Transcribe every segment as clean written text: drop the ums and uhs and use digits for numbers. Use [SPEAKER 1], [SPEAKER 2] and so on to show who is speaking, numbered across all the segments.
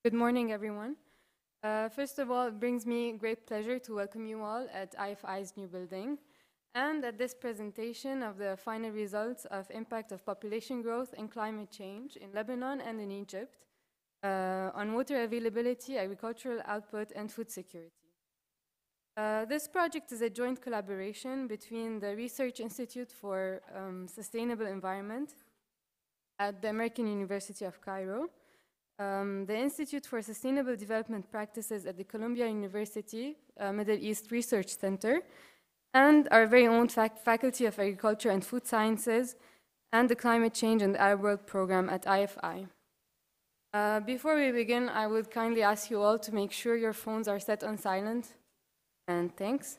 [SPEAKER 1] Good morning, everyone. First of all, it brings me great pleasure to welcome you all at IFI's new building and at this presentation of the final results of impact of population growth and climate change in Lebanon and in Egypt on water availability, agricultural output, and food security. This project is a joint collaboration between the Research Institute for Sustainable Environment at the American University of Cairo, the Institute for Sustainable Development Practices at the Columbia University Middle East Research Center, and our very own Faculty of Agriculture and Food Sciences, and the Climate Change and Arab World Program at IFI. Before we begin, I would kindly ask you all to make sure your phones are set on silent, and thanks.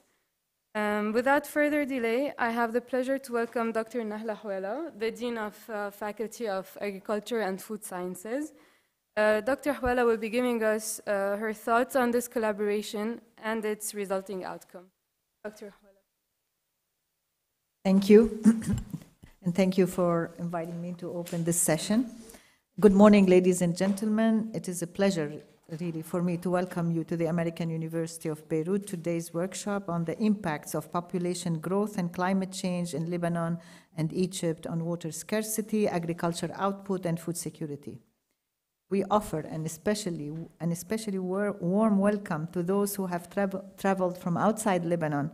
[SPEAKER 1] Without further delay, I have the pleasure to welcome Dr. Nahla Houela, the Dean of Faculty of Agriculture and Food Sciences. Dr. Houela will be giving us her thoughts on this collaboration and its resulting outcome. Dr. Houela.
[SPEAKER 2] Thank you, and thank you for inviting me to open this session. Good morning, ladies and gentlemen. It is a pleasure, really, for me to welcome you to the American University of Beirut, today's workshop on the impacts of population growth and climate change in Lebanon and Egypt on water scarcity, agriculture output, and food security. We offer an especially warm welcome to those who have traveled from outside Lebanon,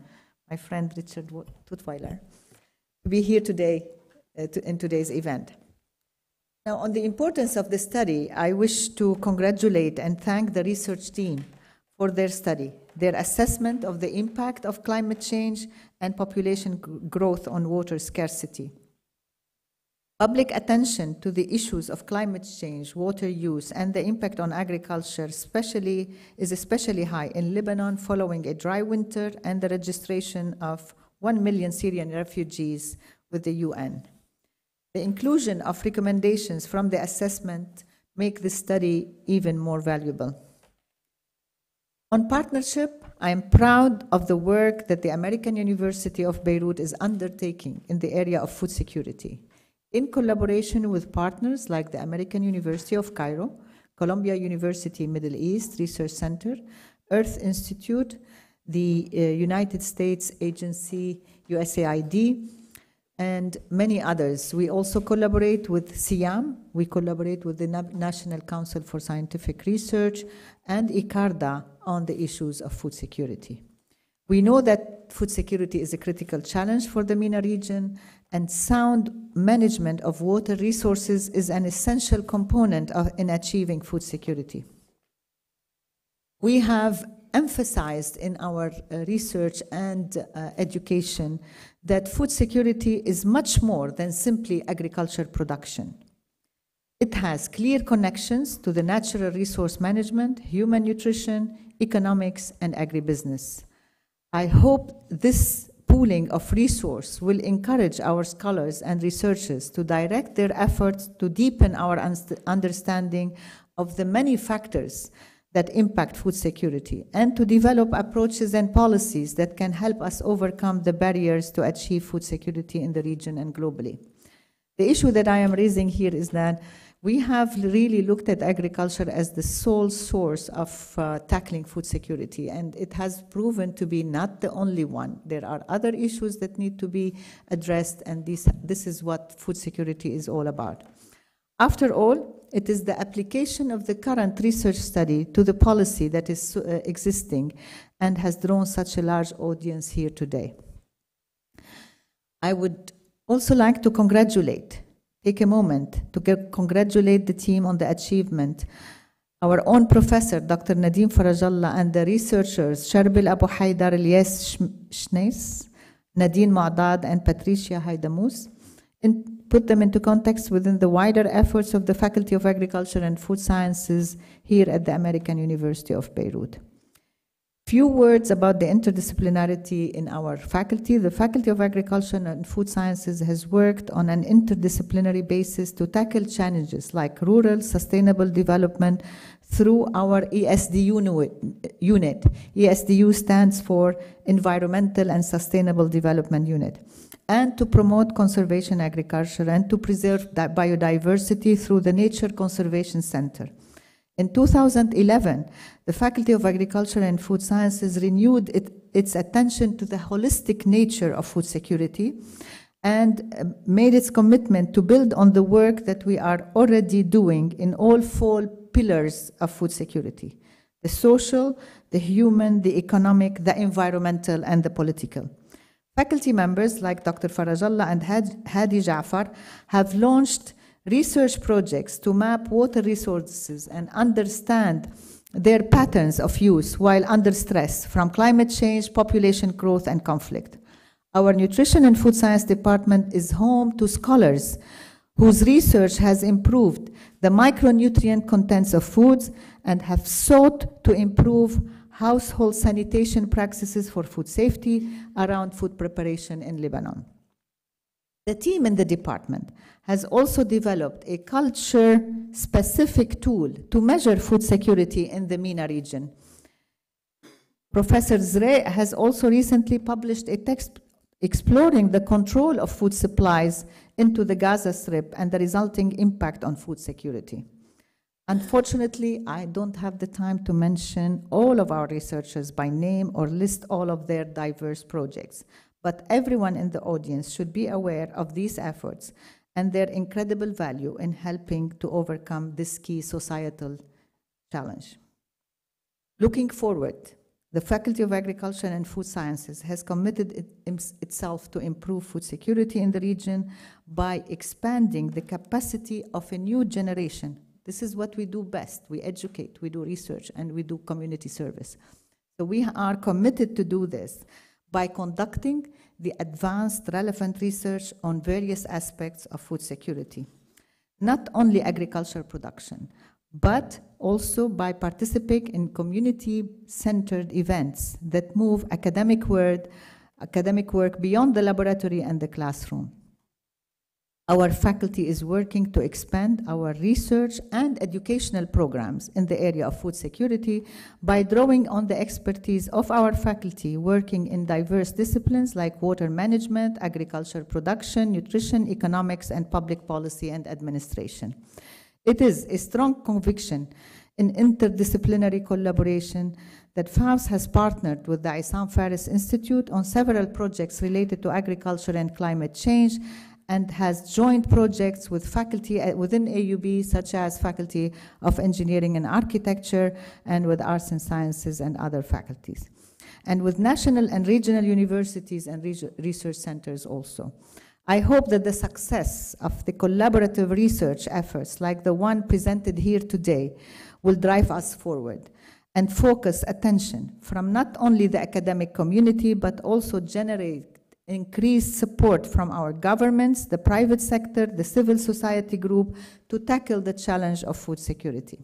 [SPEAKER 2] my friend Richard Tutweiler, to be here today in today's event. Now, on the importance of the study, I wish to congratulate and thank the research team for their study, their assessment of the impact of climate change and population growth on water scarcity. Public attention to the issues of climate change, water use, and the impact on agriculture is especially high in Lebanon following a dry winter and the registration of 1 million Syrian refugees with the UN. The inclusion of recommendations from the assessment make this study even more valuable. On partnership, I am proud of the work that the American University of Beirut is undertaking in the area of food security, in collaboration with partners like the American University of Cairo, Columbia University Middle East Research Center, Earth Institute, the United States agency USAID, and many others. We also collaborate with CIAM, we collaborate with the National Council for Scientific Research, and ICARDA on the issues of food security. We know that food security is a critical challenge for the MENA region, and sound management of water resources is an essential component in achieving food security. We have emphasized in our research and education that food security is much more than simply agriculture production. It has clear connections to the natural resource management, human nutrition, economics, and agribusiness. I hope this pooling of resource will encourage our scholars and researchers to direct their efforts to deepen our understanding of the many factors that impact food security and to develop approaches and policies that can help us overcome the barriers to achieve food security in the region and globally. The issue that I am raising here is that we have really looked at agriculture as the sole source of tackling food security, and it has proven to be not the only one. There are other issues that need to be addressed, and this is what food security is all about. After all, it is the application of the current research study to the policy that is existing and has drawn such a large audience here today. I would also like to take a moment to congratulate the team on the achievement. Our own professor, Dr. Nadim Farajallah, and the researchers, Sharbil Abu Haidar, Elias Shneis, Nadine Mu'adad, and Patricia Haidamous, put them into context within the wider efforts of the Faculty of Agriculture and Food Sciences here at the American University of Beirut. Few words about the interdisciplinarity in our faculty. The Faculty of Agriculture and Food Sciences has worked on an interdisciplinary basis to tackle challenges like rural sustainable development through our ESDU unit. ESDU stands for Environmental and Sustainable Development Unit, and to promote conservation agriculture and to preserve biodiversity through the Nature Conservation Center. In 2011, the Faculty of Agriculture and Food Sciences renewed its attention to the holistic nature of food security and made its commitment to build on the work that we are already doing in all four pillars of food security: the social, the human, the economic, the environmental, and the political. Faculty members like Dr. Farajallah and Hadi Jafar have launched research projects to map water resources and understand their patterns of use while under stress from climate change, population growth, and conflict. Our Nutrition and Food Science Department is home to scholars whose research has improved the micronutrient contents of foods and have sought to improve household sanitation practices for food safety around food preparation in Lebanon. The team in the department has also developed a culture-specific tool to measure food security in the MENA region. Professor Zrei has also recently published a text exploring the control of food supplies into the Gaza Strip and the resulting impact on food security. Unfortunately, I don't have the time to mention all of our researchers by name or list all of their diverse projects, but everyone in the audience should be aware of these efforts and their incredible value in helping to overcome this key societal challenge. Looking forward, the Faculty of Agriculture and Food Sciences has committed itself to improve food security in the region by expanding the capacity of a new generation. This is what we do best. We educate, we do research, and we do community service. So we are committed to do this by conducting the advanced relevant research on various aspects of food security. Not only agricultural production, but also by participating in community-centered events that move academic work beyond the laboratory and the classroom. Our faculty is working to expand our research and educational programs in the area of food security by drawing on the expertise of our faculty working in diverse disciplines like water management, agriculture production, nutrition, economics, and public policy and administration. It is a strong conviction in interdisciplinary collaboration that FAWS has partnered with the Isam Faris Institute on several projects related to agriculture and climate change, and has joint projects with faculty within AUB, such as Faculty of Engineering and Architecture, and with Arts and Sciences and other faculties, and with national and regional universities and research centers also. I hope that the success of the collaborative research efforts like the one presented here today will drive us forward and focus attention from not only the academic community, but also generate increased support from our governments, the private sector, the civil society group to tackle the challenge of food security.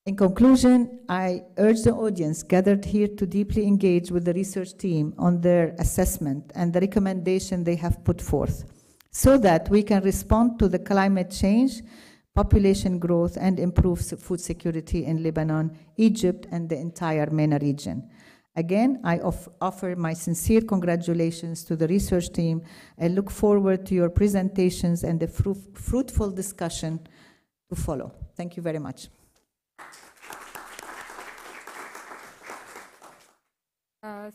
[SPEAKER 2] In conclusion, I urge the audience gathered here to deeply engage with the research team on their assessment and the recommendation they have put forth so that we can respond to the climate change, population growth, and improve food security in Lebanon, Egypt, and the entire MENA region. Again, I offer my sincere congratulations to the research team and look forward to your presentations and the fruitful discussion to follow. Thank you very much.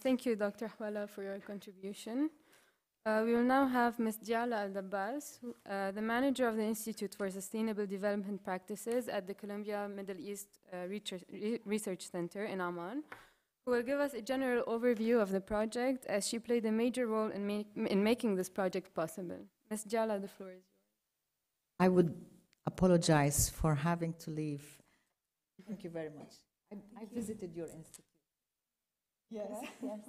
[SPEAKER 1] Thank you, Dr. Hwala, for your contribution. We will now have Ms. Diala Al-Dabbas, the manager of the Institute for Sustainable Development Practices at the Columbia Middle East Research Center in Amman, who will give us a general overview of the project as she played a major role in making this project possible. Ms. Diala, the floor is yours.
[SPEAKER 2] I would apologize for having to leave. Thank you very much. I visited your institute. Yes. Yes.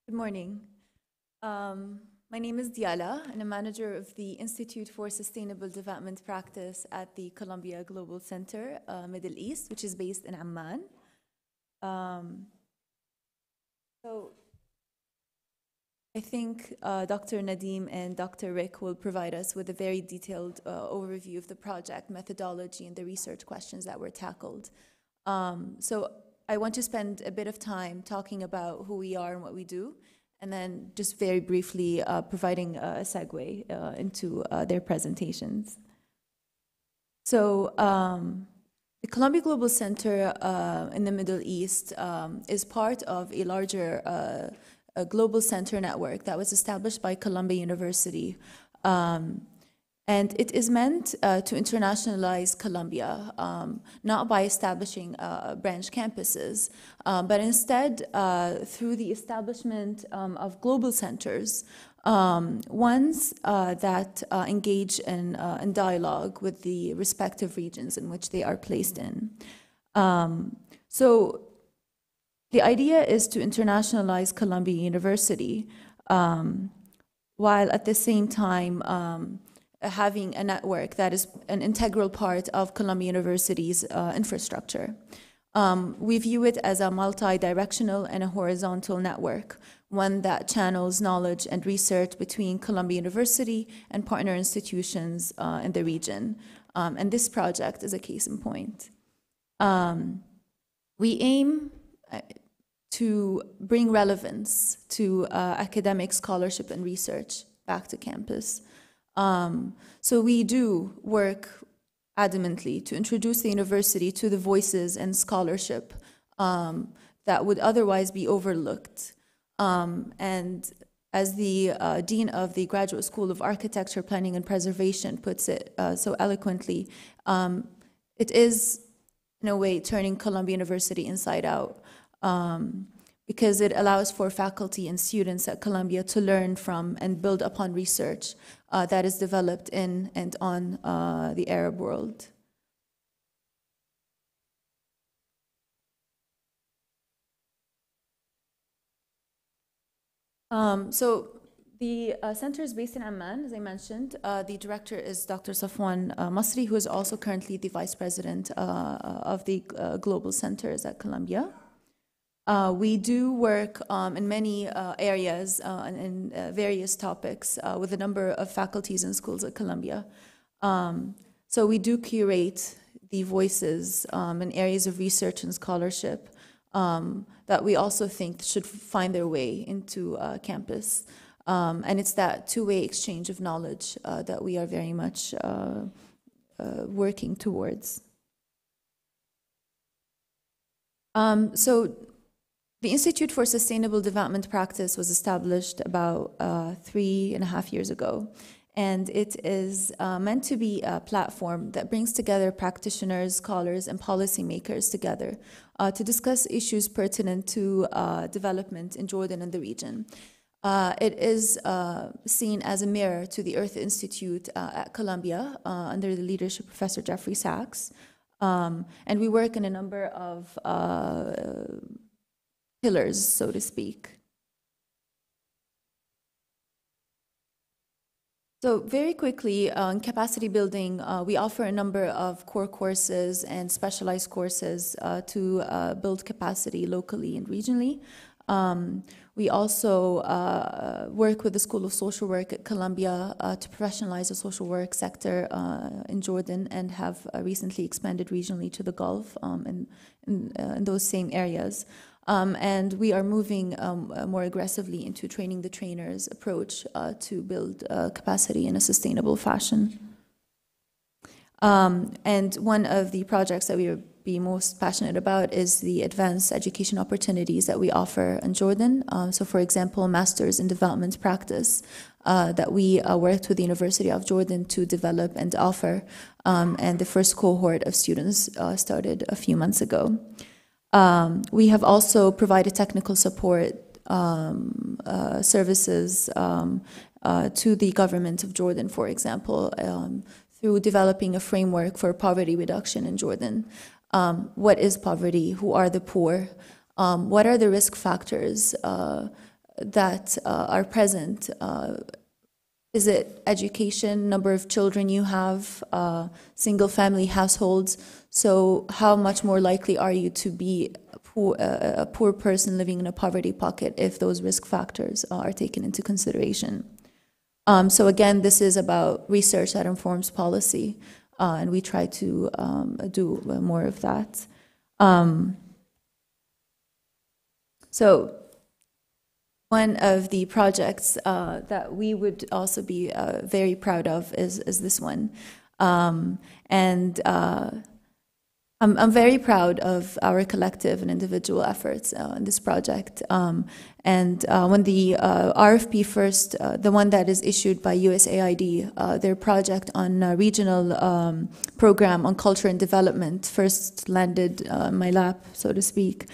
[SPEAKER 3] Good morning. My name is Diala, and I'm manager of the Institute for Sustainable Development Practice at the Columbia Global Center, Middle East, which is based in Amman. So I think Dr. Nadim and Dr. Rick will provide us with a very detailed overview of the project methodology and the research questions that were tackled. So I want to spend a bit of time talking about who we are and what we do, and then just very briefly providing a segue into their presentations. So the Columbia Global Center in the Middle East is part of a larger a global center network that was established by Columbia University. And it is meant to internationalize Columbia, not by establishing branch campuses, but instead through the establishment of global centers, ones that engage in dialogue with the respective regions in which they are placed in. So the idea is to internationalize Columbia University, while at the same time having a network that is an integral part of Columbia University's infrastructure. We view it as a multi-directional and a horizontal network, one that channels knowledge and research between Columbia University and partner institutions in the region. And this project is a case in point. We aim to bring relevance to academic scholarship and research back to campus. So we do work adamantly to introduce the university to the voices and scholarship that would otherwise be overlooked. And as the Dean of the Graduate School of Architecture, Planning and Preservation puts it so eloquently, it is, in a way, turning Columbia University inside out. Because it allows for faculty and students at Columbia to learn from and build upon research that is developed in and on the Arab world. So the center is based in Amman, as I mentioned. The director is Dr. Safwan Masri, who is also currently the vice president of the global centers at Columbia. We do work in many areas and in various topics with a number of faculties and schools at Columbia. So we do curate the voices in areas of research and scholarship that we also think should find their way into campus. And it's that two-way exchange of knowledge that we are very much working towards. So the Institute for Sustainable Development Practice was established about 3.5 years ago, and it is meant to be a platform that brings together practitioners, scholars, and policymakers together to discuss issues pertinent to development in Jordan and the region. It is seen as a mirror to the Earth Institute at Columbia under the leadership of Professor Jeffrey Sachs, and we work in a number of pillars, so to speak. So very quickly, on capacity building, we offer a number of core courses and specialized courses to build capacity locally and regionally. We also work with the School of Social Work at Columbia to professionalize the social work sector in Jordan, and have recently expanded regionally to the Gulf in those same areas. And we are moving more aggressively into training the trainers approach to build capacity in a sustainable fashion. And one of the projects that we would be most passionate about is the advanced education opportunities that we offer in Jordan. So for example, Masters in Development Practice that we worked with the University of Jordan to develop and offer. And the first cohort of students started a few months ago. We have also provided technical support services to the government of Jordan, for example, through developing a framework for poverty reduction in Jordan. What is poverty? Who are the poor? What are the risk factors that are present? Is it education, number of children you have, single-family households? So how much more likely are you to be a poor person living in a poverty pocket if those risk factors are taken into consideration? So again, this is about research that informs policy, and we try to do more of that. So one of the projects that we would also be very proud of is this one. I'm very proud of our collective and individual efforts in this project. When the RFP first, the one that is issued by USAID, their project on regional program on culture and development first landed in my lap, so to speak.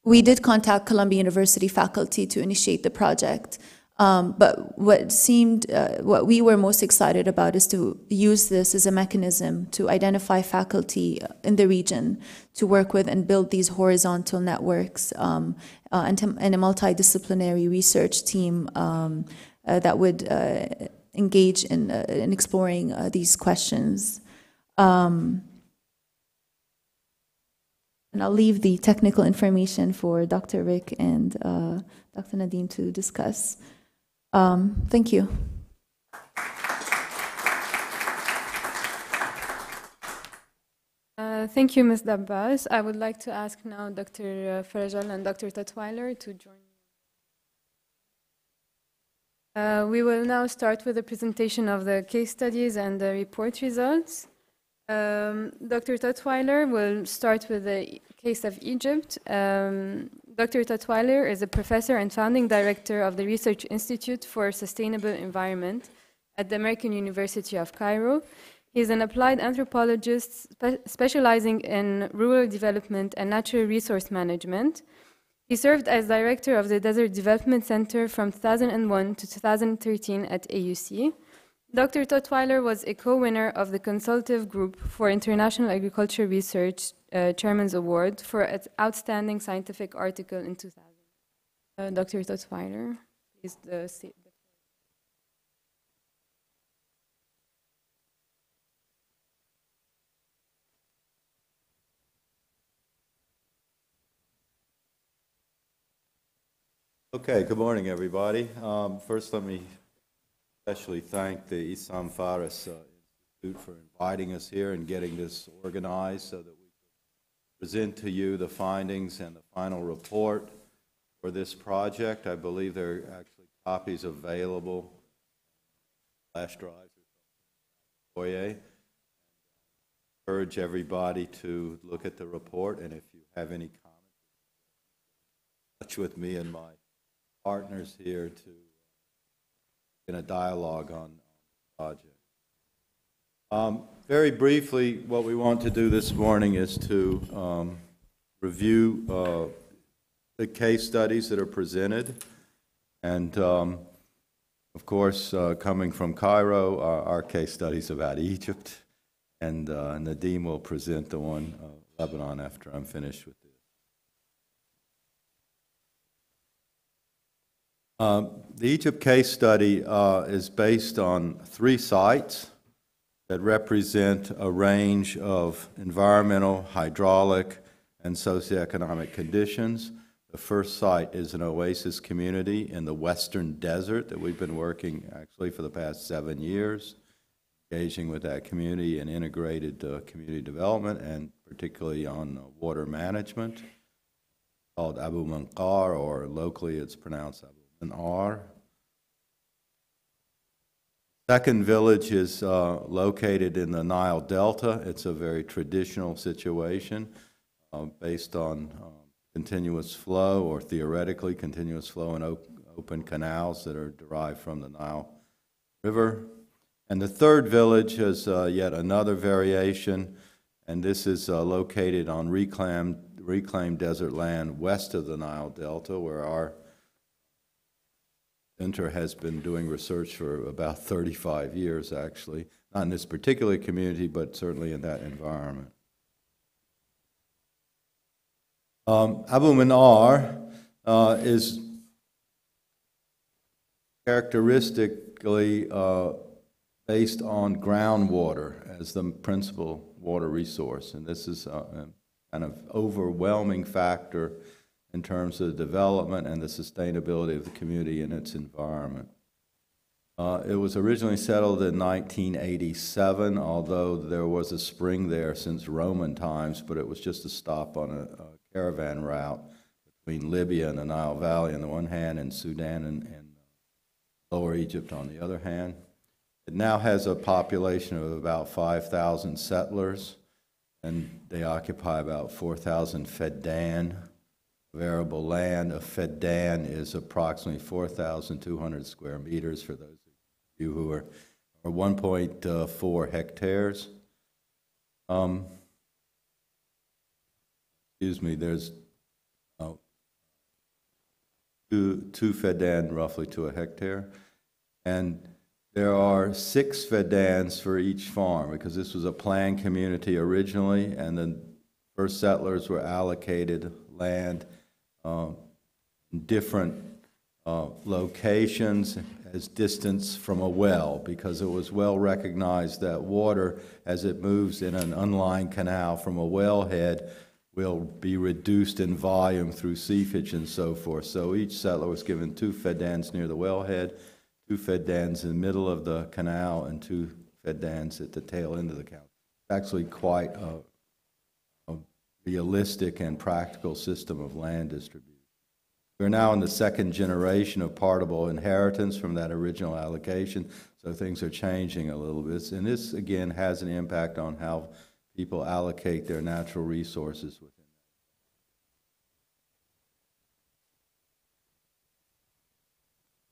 [SPEAKER 3] We did contact Columbia University faculty to initiate the project. But what we were most excited about is to use this as a mechanism to identify faculty in the region to work with and build these horizontal networks and a multidisciplinary research team that would engage in exploring these questions. And I'll leave the technical information for Dr. Rick and Dr. Nadeem to discuss. Thank you.
[SPEAKER 1] Thank you, Ms. Dabbas. I would like to ask now Dr. Farajal and Dr. Tatweiler to join me. We will now start with the presentation of the case studies and the report results. Dr. Tatweiler will start with the case of Egypt. Dr. Tatweiler is a professor and founding director of the Research Institute for Sustainable Environment at the American University of Cairo. He is an applied anthropologist specializing in rural development and natural resource management. He served as director of the Desert Development Center from 2001 to 2013 at AUC. Dr. Tatweiler was a co-winner of the Consultative Group for International Agriculture Research Chairman's Award for its outstanding scientific article in 2000. Dr. Tatweiler, please state the
[SPEAKER 4] Okay, good morning, everybody. First, let me especially thank the Issam Fares Institute for inviting us here and getting this organized so that we can present to you the findings and the final report for this project. I believe there are actually copies available, flash drives or foyer. I urge everybody to look at the report, and if you have any comments, touch with me and my partners here to in a dialogue on the project. Very briefly, what we want to do this morning is to review the case studies that are presented. And of course, coming from Cairo, our case studies about Egypt. And Nadeem will present the one Lebanon after I'm finished with this. The Egypt case study is based on 3 sites that represent a range of environmental, hydraulic, and socioeconomic conditions. The first site is an oasis community in the western desert that we've been working actually for the past 7 years, engaging with that community in integrated community development and particularly on water management, called Abu Manqar, or locally it's pronounced Abu Manar. Second village is located in the Nile Delta. It's a very traditional situation based on continuous flow, or theoretically continuous flow, in open canals that are derived from the Nile River. And the third village is yet another variation, and this is located on reclaimed desert land west of the Nile Delta, where our center has been doing research for about 35 years, actually. Not in this particular community, but certainly in that environment. Abu Manar is characteristically based on groundwater as the principal water resource, and this is a kind of overwhelming factor in terms of the development and the sustainability of the community and its environment. It was originally settled in 1987, although there was a spring there since Roman times, but it was just a stop on a caravan route between Libya and the Nile Valley on the one hand, and Sudan and Lower Egypt on the other hand. It now has a population of about 5,000 settlers, and they occupy about 4,000 feddan of arable land. A feddan is approximately 4,200 square meters, for those of you who are 1.4 hectares. Excuse me, there's two feddan roughly to a hectare, and there are 6 feddans for each farm, because this was a planned community originally, and the first settlers were allocated land in different locations as distance from a well, because it was well recognized that water, as it moves in an unlined canal from a wellhead, will be reduced in volume through seepage and so forth. So each settler was given 2 feddans near the wellhead, 2 feddans in the middle of the canal, and 2 feddans at the tail end of the canal. It's actually quite a realistic and practical system of land distribution. We're now in the 2nd generation of partable inheritance from that original allocation, so things are changing a little bit. And this, again, has an impact on how people allocate their natural resources within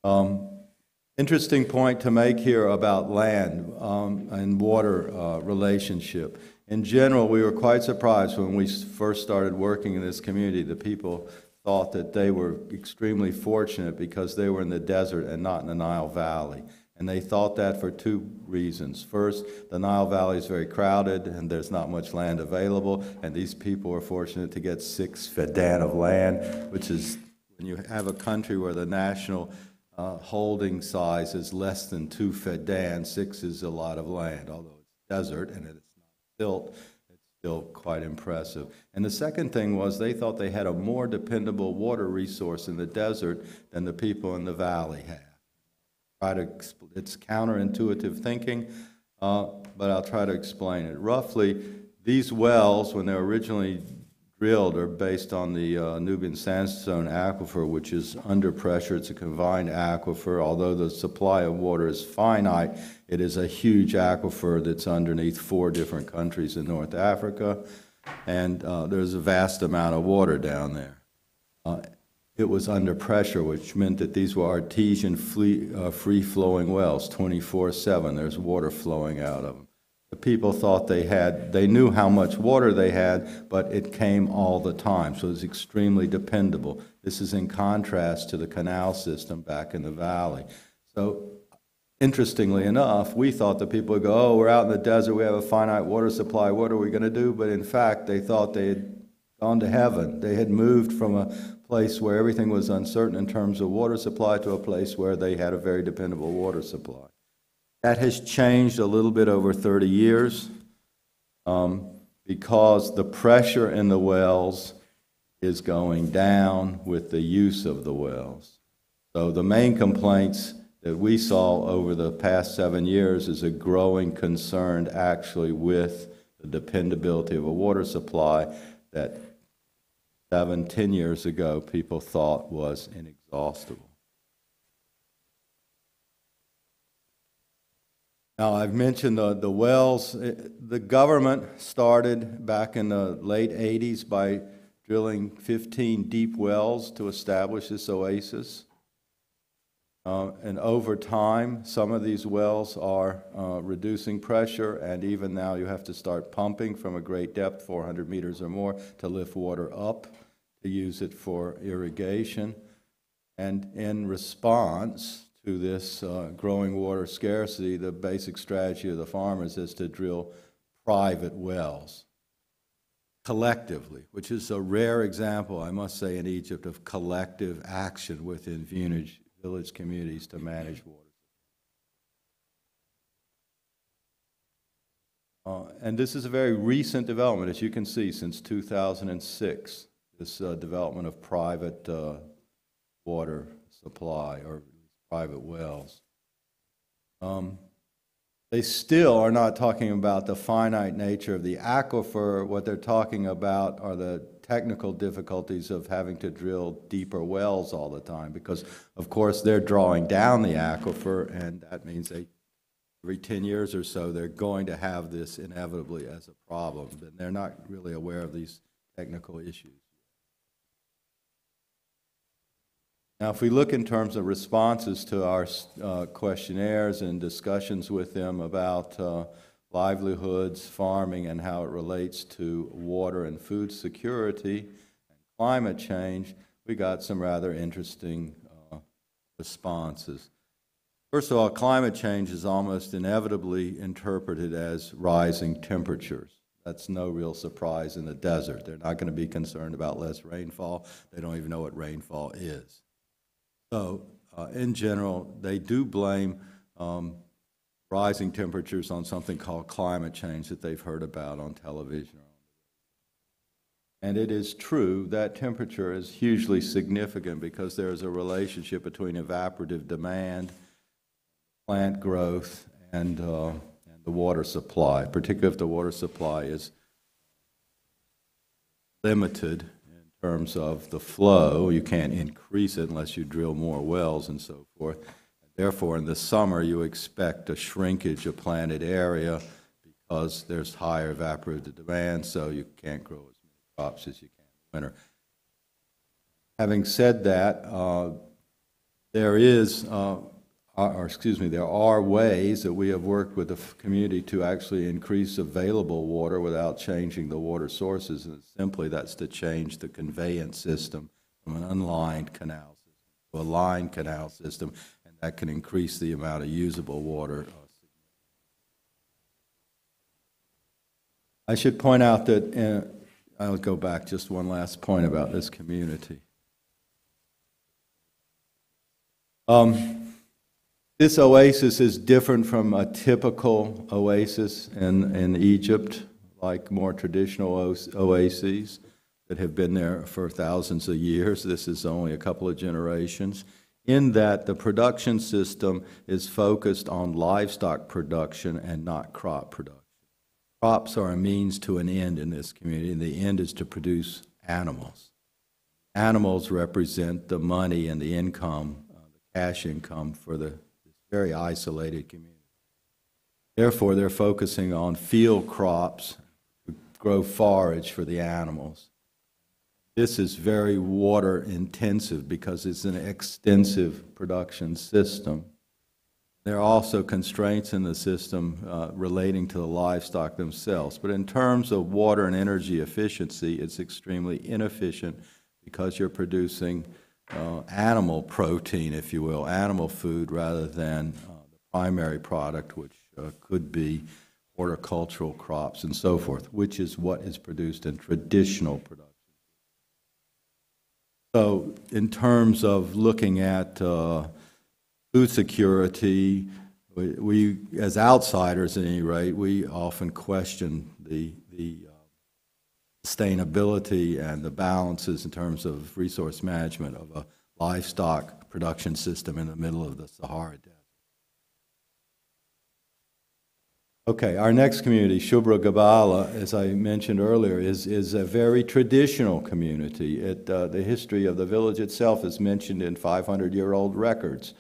[SPEAKER 4] that. Interesting point to make here about land and water relationship. In general, we were quite surprised when we first started working in this community. The people thought that they were extremely fortunate because they were in the desert and not in the Nile Valley. And they thought that for 2 reasons. First, the Nile Valley is very crowded and there's not much land available, and these people were fortunate to get 6 feddan of land, which is, when you have a country where the national holding size is less than 2 feddan, 6 is a lot of land. Although it's desert and it's not built, it's still quite impressive. And the second thing was they thought they had a more dependable water resource in the desert than the people in the valley had. It's counterintuitive thinking, but I'll try to explain it. Roughly, these wells, when they're originally drilled, are based on the Nubian sandstone aquifer, which is under pressure. It's a confined aquifer. Although the supply of water is finite, it is a huge aquifer that's underneath 4 different countries in North Africa, and there's a vast amount of water down there. It was under pressure, which meant that these were artesian free-flowing wells, 24/7. There's water flowing out of them. The people thought they knew how much water they had, but it came all the time, so it was extremely dependable. This is in contrast to the canal system back in the valley. So, interestingly enough, we thought that people would go, oh, we're out in the desert, we have a finite water supply, what are we going to do? But in fact, they thought they had gone to heaven. They had moved from a place where everything was uncertain in terms of water supply to a place where they had a very dependable water supply. That has changed a little bit over 30 years because the pressure in the wells is going down with the use of the wells. So the main complaints that we saw over the past 7 years is a growing concern actually with the dependability of a water supply that 7-10 years ago people thought was inexhaustible. Now, I've mentioned the wells. The government started back in the late 80s by drilling 15 deep wells to establish this oasis. And over time, some of these wells are reducing pressure, and even now you have to start pumping from a great depth, 400 meters or more, to lift water up to use it for irrigation. And in response to this growing water scarcity, the basic strategy of the farmers is to drill private wells collectively, which is a rare example, I must say, in Egypt of collective action within village communities to manage water. And this is a very recent development, as you can see, since 2006, this development of private water supply or private wells. They still are not talking about the finite nature of the aquifer. What they're talking about are the technical difficulties of having to drill deeper wells all the time because, of course, they're drawing down the aquifer, and that means every 10 years or so they're going to have this inevitably as a problem. But they're not really aware of these technical issues. Now, if we look in terms of responses to our questionnaires and discussions with them about livelihoods, farming, and how it relates to water and food security and climate change, we got some rather interesting responses. First of all, climate change is almost inevitably interpreted as rising temperatures. That's no real surprise in the desert. They're not going to be concerned about less rainfall. They don't even know what rainfall is. So, in general, they do blame rising temperatures on something called climate change that they've heard about on television. And it is true that temperature is hugely significant because there is a relationship between evaporative demand, plant growth, and the water supply, particularly if the water supply is limited in terms of the flow. You can't increase it unless you drill more wells and so forth. Therefore, in the summer, you expect a shrinkage of planted area because there's higher evaporative demand, so you can't grow as many crops as you can in winter. Having said that, there are ways that we have worked with the community to actually increase available water without changing the water sources, and simply that's to change the conveyance system from an unlined canal system to a lined canal system, and that can increase the amount of usable water. I should point out that, I'll go back just one last point about this community. This oasis is different from a typical oasis in Egypt, like more traditional oases that have been there for thousands of years. This is only a couple of generations, in that the production system is focused on livestock production and not crop production. Crops are a means to an end in this community, and the end is to produce animals. Animals represent the money and the income, the cash income for this very isolated community. Therefore, they're focusing on field crops to grow forage for the animals. This is very water intensive because it's an extensive production system. There are also constraints in the system relating to the livestock themselves. But in terms of water and energy efficiency, it's extremely inefficient because you're producing animal protein, if you will, animal food, rather than the primary product, which could be horticultural crops and so forth, which is what is produced in traditional production. So in terms of looking at food security, we, as outsiders at any rate, we often question the sustainability and the balances in terms of resource management of a livestock production system in the middle of the Sahara Desert. Okay, our next community, Shubra Gabala, as I mentioned earlier, is a very traditional community. The history of the village itself is mentioned in 500-year-old records.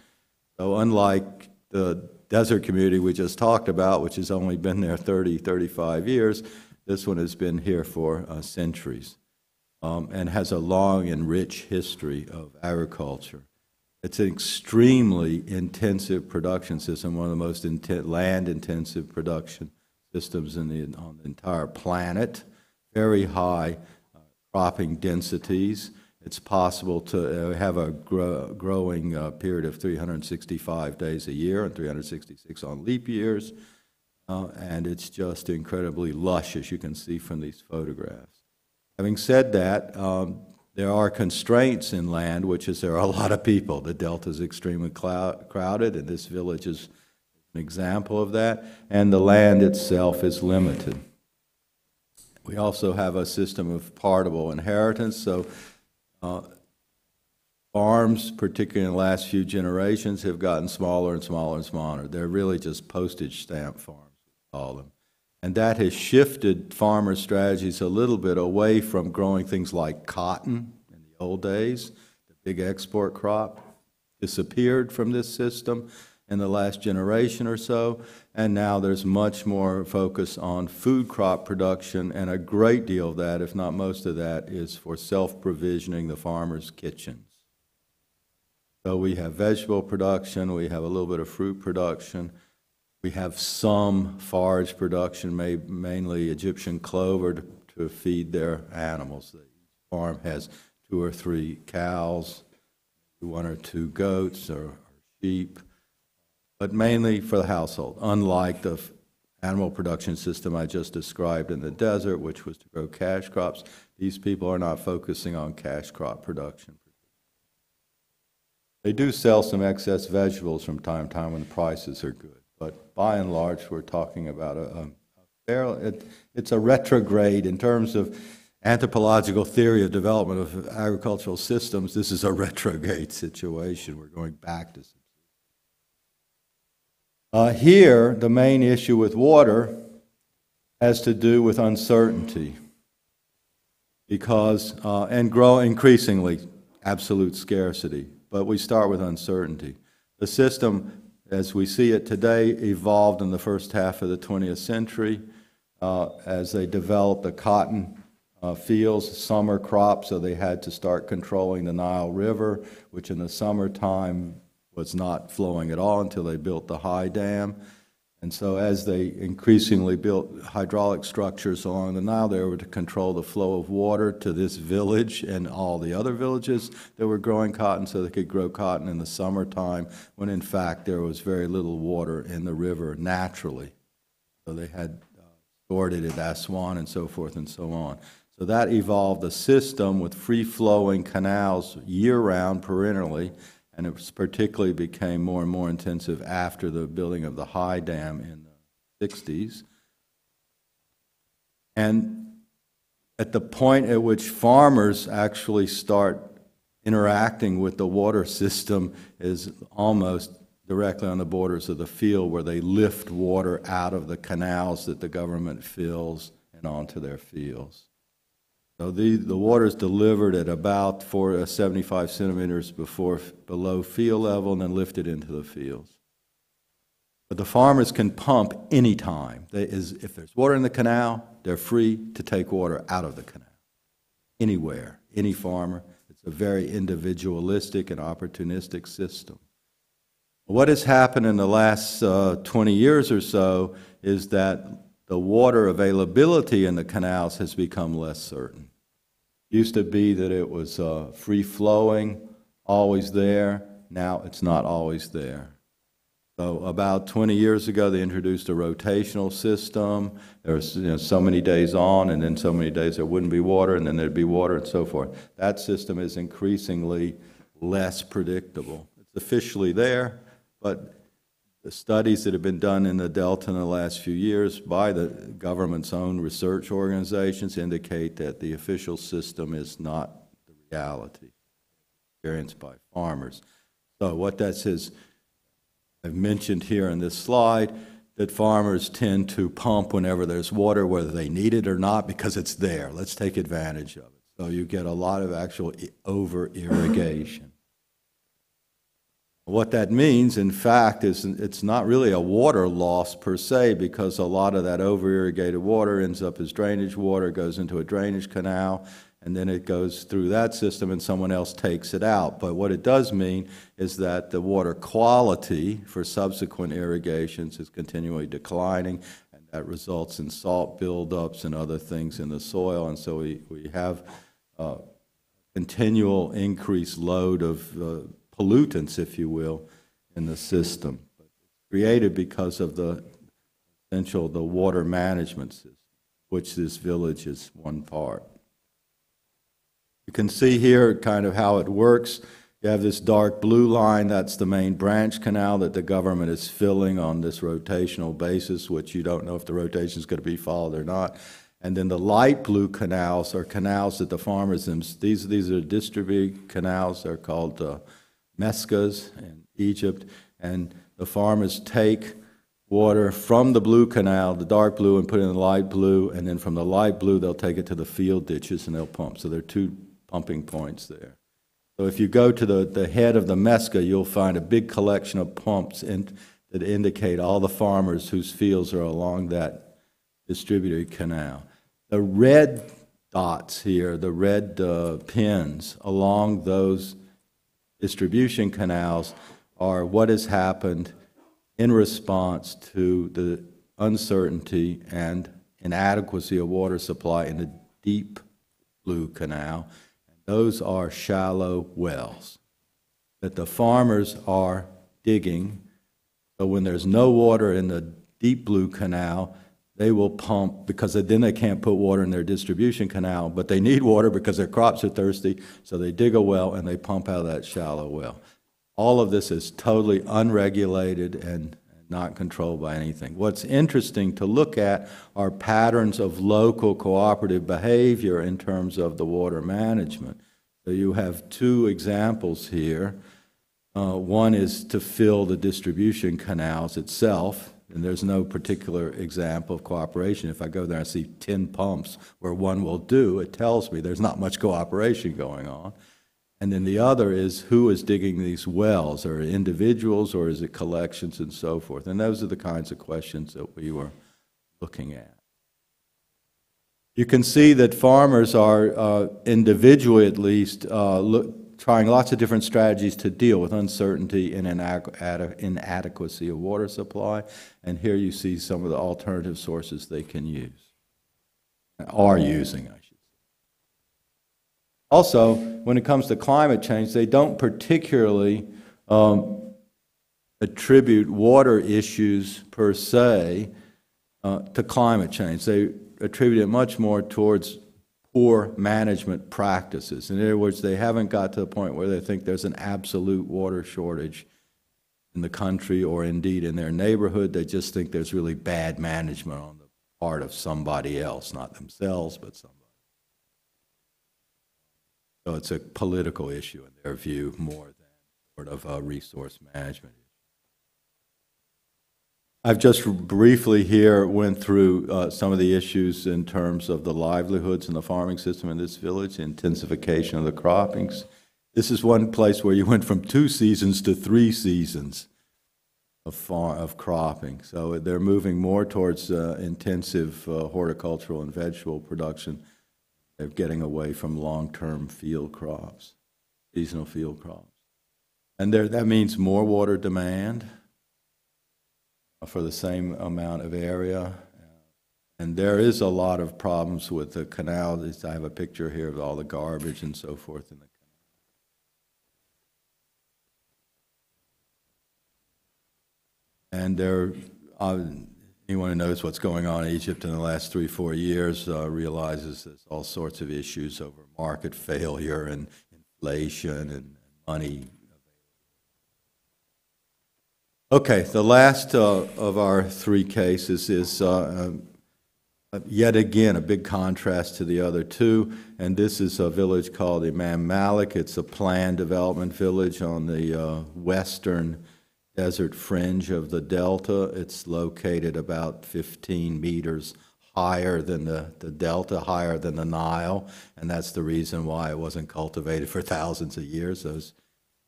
[SPEAKER 4] So unlike the desert community we just talked about, which has only been there 30, 35 years, this one has been here for centuries and has a long and rich history of agriculture. It's an extremely intensive production system, one of the most land-intensive production systems on the entire planet, very high cropping densities. It's possible to have a growing period of 365 days a year and 366 on leap years, and it's just incredibly lush, as you can see from these photographs. Having said that, there are constraints in land, which is there are a lot of people. The delta is extremely crowded, and this village is an example of that, and the land itself is limited. We also have a system of partible inheritance, so farms, particularly in the last few generations, have gotten smaller and smaller and smaller. They're really just postage stamp farms, we call them. And that has shifted farmer strategies a little bit away from growing things like cotton in the old days. The big export crop disappeared from this system in the last generation or so, and now there's much more focus on food crop production, and a great deal of that, if not most of that, is for self-provisioning the farmers' kitchens. So we have vegetable production, we have a little bit of fruit production, we have some forage production, mainly Egyptian clover to feed their animals. Each farm has 2 or 3 cows, 1 or 2 goats or sheep, but mainly for the household, unlike the animal production system I just described in the desert, which was to grow cash crops. These people are not focusing on cash crop production. They do sell some excess vegetables from time to time when the prices are good, but by and large, we're talking about it's a retrograde in terms of anthropological theory of development of agricultural systems. This is a retrograde situation. We're going back to here, the main issue with water has to do with uncertainty, because and increasingly absolute scarcity. But we start with uncertainty. The system, as we see it today, evolved in the first half of the 20th century as they developed the cotton fields, summer crops, so they had to start controlling the Nile River, which in the summertime was not flowing at all until they built the high dam. And so as they increasingly built hydraulic structures along the Nile, they were to control the flow of water to this village and all the other villages that were growing cotton, so they could grow cotton in the summertime, when in fact there was very little water in the river naturally. So they had stored it at Aswan and so forth and so on. So that evolved a system with free-flowing canals year-round, perennially, and it particularly became more and more intensive after the building of the high dam in the 60s. And at the point at which farmers actually start interacting with the water system is almost directly on the borders of the field, where they lift water out of the canals that the government fills and onto their fields. So the water is delivered at about 75 centimeters below field level and then lifted into the fields. But the farmers can pump anytime. If there's water in the canal, they're free to take water out of the canal. Anywhere, any farmer. It's a very individualistic and opportunistic system. What has happened in the last 20 years or so is that the water availability in the canals has become less certain. It used to be that it was free-flowing, always there. Now it's not always there. So about 20 years ago, they introduced a rotational system. There was so many days on, and then so many days there wouldn't be water, and then there'd be water, and so forth. That system is increasingly less predictable. It's officially there, but the studies that have been done in the Delta in the last few years by the government's own research organizations indicate that the official system is not the reality experienced by farmers. So what that says, I've mentioned here in this slide, that farmers tend to pump whenever there's water, whether they need it or not, because it's there. Let's take advantage of it. So you get a lot of actual over-irrigation. What that means, in fact, is it's not really a water loss per se, because a lot of that over-irrigated water ends up as drainage water, goes into a drainage canal, and then it goes through that system and someone else takes it out. But what it does mean is that the water quality for subsequent irrigations is continually declining, and that results in salt buildups and other things in the soil. And so we have continual increased load of pollutants, if you will, in the system. But it's created because of the water management system, which this village is one part. You can see here kind of how it works. You have this dark blue line, that's the main branch canal that the government is filling on this rotational basis, which you don't know if the rotation is going to be followed or not. And then the light blue canals are canals that the farmers, these are distributed canals, they're called mescas in Egypt, and the farmers take water from the blue canal, the dark blue, and put it in the light blue, and then from the light blue, they'll take it to the field ditches and they'll pump. So there are 2 pumping points there. So if you go to the head of the Mesca, you'll find a big collection of pumps that indicate all the farmers whose fields are along that distributed canal. The red dots here, the red pins along those distribution canals are what has happened in response to the uncertainty and inadequacy of water supply in the deep blue canal. Those are shallow wells that the farmers are digging. So when there's no water in the deep blue canal, they will pump, because then they can't put water in their distribution canal, but they need water because their crops are thirsty, so they dig a well and they pump out of that shallow well. All of this is totally unregulated and not controlled by anything. What's interesting to look at are patterns of local cooperative behavior in terms of the water management. So you have 2 examples here. One is to fill the distribution canals itself, and there's no particular example of cooperation. If I go there and see 10 pumps where one will do, it tells me there's not much cooperation going on. And then the other is who is digging these wells? Are it individuals or is it collections and so forth? And those are the kinds of questions that we were looking at. You can see that farmers are individually at least trying lots of different strategies to deal with uncertainty and inadequacy of water supply. And here you see some of the alternative sources they can use, are using, I should say. Also, when it comes to climate change, they don't particularly attribute water issues per se to climate change. They attribute it much more towards poor management practices. In other words, they haven't got to the point where they think there's an absolute water shortage in the country or indeed in their neighborhood. They just think there's really bad management on the part of somebody else, not themselves, but somebody. So it's a political issue in their view more than sort of a resource management issue. I've just briefly here went through some of the issues in terms of the livelihoods in the farming system in this village, the intensification of the croppings. This is one place where you went from 2 seasons to 3 seasons of cropping. So they're moving more towards intensive horticultural and vegetable production. They're getting away from long-term field crops, seasonal field crops. And that means more water demand for the same amount of area. And there is a lot of problems with the canal. I have a picture here of all the garbage and so forth in the canal. And there, anyone who knows what's going on in Egypt in the last 3-4 years realizes there's all sorts of issues over market failure and inflation and money. Okay, the last of our 3 cases is yet again a big contrast to the other 2, and this is a village called Imam Malik. It's a planned development village on the western desert fringe of the delta. It's located about 15 meters higher than the delta, higher than the Nile, and that's the reason why it wasn't cultivated for thousands of years. Those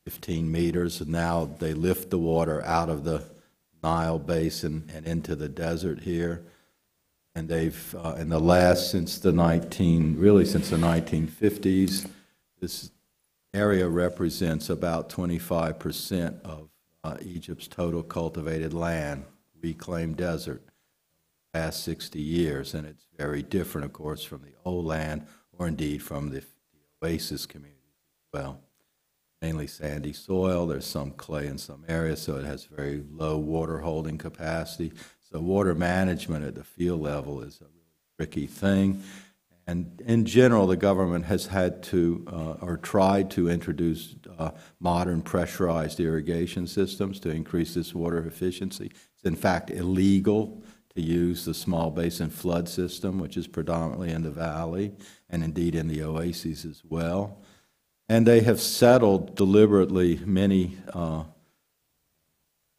[SPEAKER 4] 15 meters, and now they lift the water out of the Nile basin and into the desert here. And they've, in the last, since the 1950s, this area represents about 25% of Egypt's total cultivated land, reclaimed desert, past 60 years. And it's very different, of course, from the old land, or indeed from the oasis community as well. Mainly sandy soil. There's some clay in some areas, so it has very low water holding capacity. So water management at the field level is a really tricky thing. And in general, the government has had to, or tried to introduce modern pressurized irrigation systems to increase this water efficiency. It's in fact illegal to use the small basin flood system, which is predominantly in the valley, and indeed in the oases as well. And they have settled deliberately many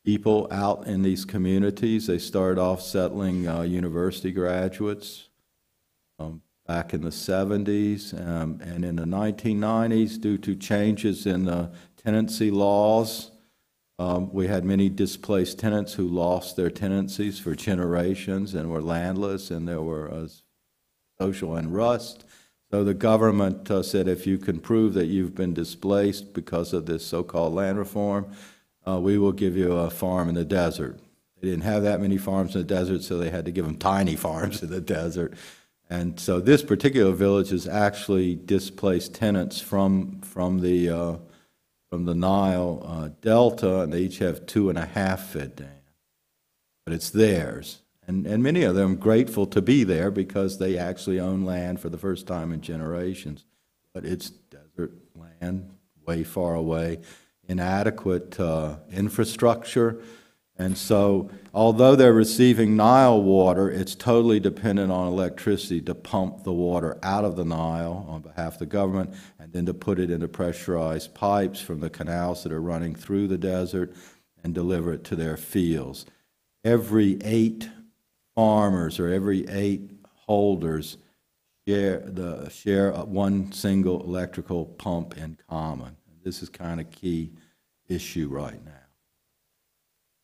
[SPEAKER 4] people out in these communities. They started off settling university graduates back in the 70s, and in the 1990s, due to changes in the tenancy laws, we had many displaced tenants who lost their tenancies for generations and were landless, and there were social unrest. So the government said, if you can prove that you've been displaced because of this so-called land reform, we will give you a farm in the desert. They didn't have that many farms in the desert, so they had to give them tiny farms in the desert. And so this particular village has actually displaced tenants from the Nile Delta, and they each have 2.5 foot dam. But it's theirs. And many of them grateful to be there because they actually own land for the first time in generations. But it's desert land, way far away, inadequate infrastructure. And so, although they're receiving Nile water, it's totally dependent on electricity to pump the water out of the Nile on behalf of the government, and then to put it into pressurized pipes from the canals that are running through the desert and deliver it to their fields. Every 8 farmers or every 8 holders share one single electrical pump in common. This is kind of key issue right now,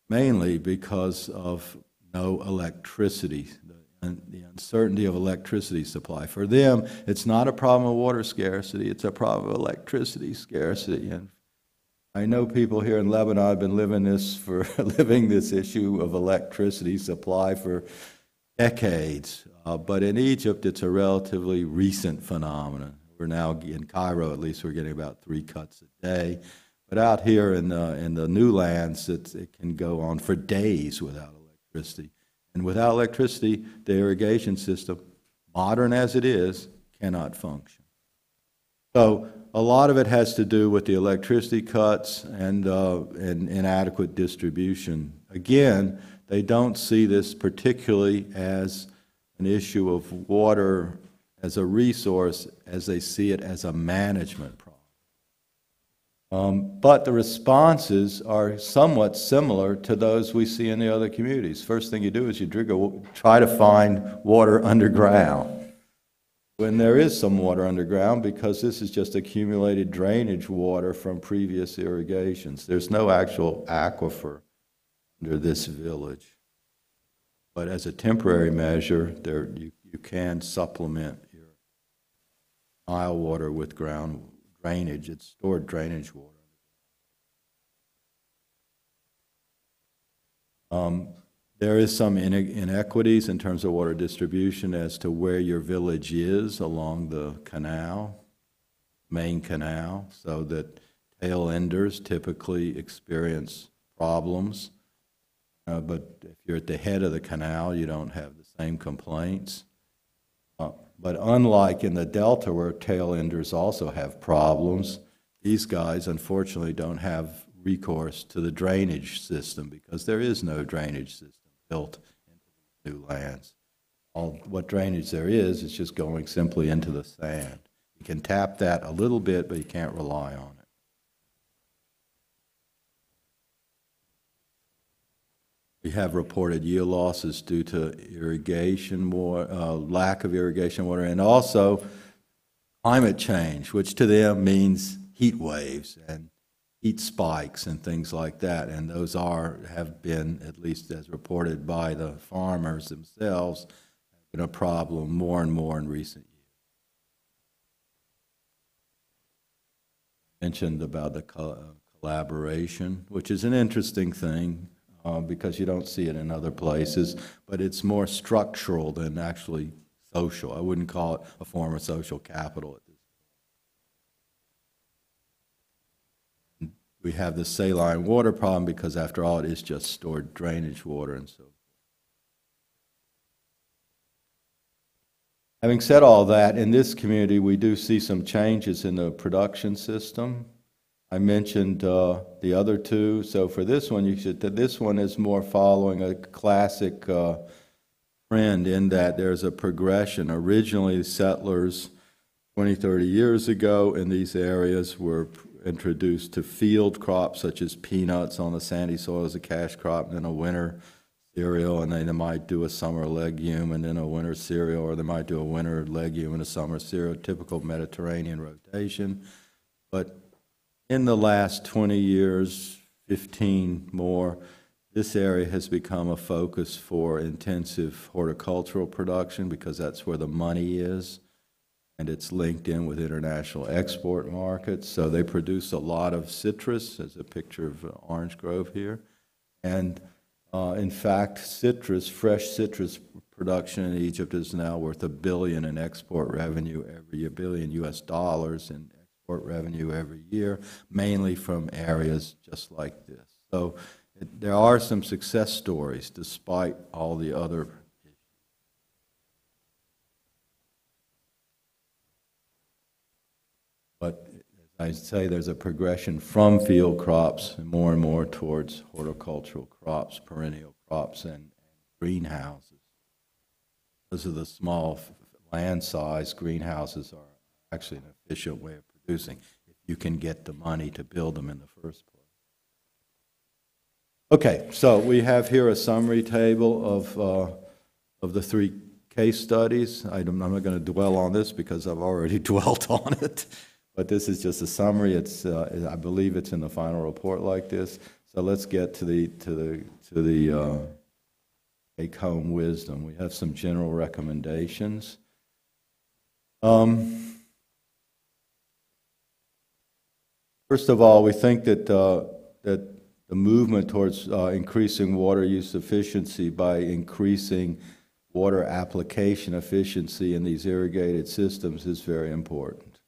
[SPEAKER 4] mainly because of no electricity, the uncertainty of electricity supply. For them, it's not a problem of water scarcity, it's a problem of electricity scarcity. And I know people here in Lebanon have been living this issue of electricity supply for decades. But in Egypt, it's a relatively recent phenomenon. We're now, in Cairo at least, we're getting about 3 cuts a day. But out here in the new lands, it can go on for days without electricity. And without electricity, the irrigation system, modern as it is, cannot function. So a lot of it has to do with the electricity cuts and inadequate distribution. Again, they don't see this particularly as an issue of water as a resource, as they see it as a management problem. But the responses are somewhat similar to those we see in the other communities. First thing you do is you try to find water underground. When there is some water underground, because this is just accumulated drainage water from previous irrigations. There's no actual aquifer under this village. But as a temporary measure, you can supplement your Nile water with ground drainage. It's stored drainage water. There is some inequities in terms of water distribution as to where your village is along the canal, main canal, so that tail enders typically experience problems. But if you're at the head of the canal, you don't have the same complaints. But unlike in the Delta, where tail enders also have problems, these guys unfortunately don't have recourse to the drainage system because there is no drainage system built into new lands. What drainage there is just going simply into the sand. You can tap that a little bit, but you can't rely on it. We have reported yield losses due to irrigation water, lack of irrigation water, and also climate change, which to them means heat waves and heat spikes and things like that. And those have been, at least as reported by the farmers themselves, have been a problem more and more in recent years. I mentioned about the collaboration, which is an interesting thing. Because you don't see it in other places, but it's more structural than actually social. I wouldn't call it a form of social capital at this point. We have the saline water problem because, after all, it is just stored drainage water and so forth. Having said all that, in this community, we do see some changes in the production system. I mentioned the other two. So for this one, this one is more following a classic trend in that there's a progression. Originally, settlers 20, 30 years ago in these areas were introduced to field crops such as peanuts on the sandy soil as a cash crop, and then a winter cereal, and then they might do a summer legume and then a winter cereal, or they might do a winter legume and a summer cereal, typical Mediterranean rotation. But in the last 20 years, 15 more, this area has become a focus for intensive horticultural production because that's where the money is, and it's linked in with international export markets. So they produce a lot of citrus. There's a picture of orange grove here. And in fact, fresh citrus production in Egypt is now worth $1 billion in export revenue every year, $1 billion US dollars in export revenue every year, mainly from areas just like this. So there are some success stories despite all the other issues. But as I say, there's a progression from field crops and more towards horticultural crops, perennial crops, and greenhouses. Because of the small land size, greenhouses are actually an efficient way of producing if you can get the money to build them in the first place. Okay, so we have here a summary table of the 3 case studies. I'm not going to dwell on this because I've already dwelt on it, but this is just a summary. It's I believe it's in the final report like this. So let's get to the take-home wisdom. We have some general recommendations. First of all, we think that the movement towards increasing water use efficiency by increasing water application efficiency in these irrigated systems is very important,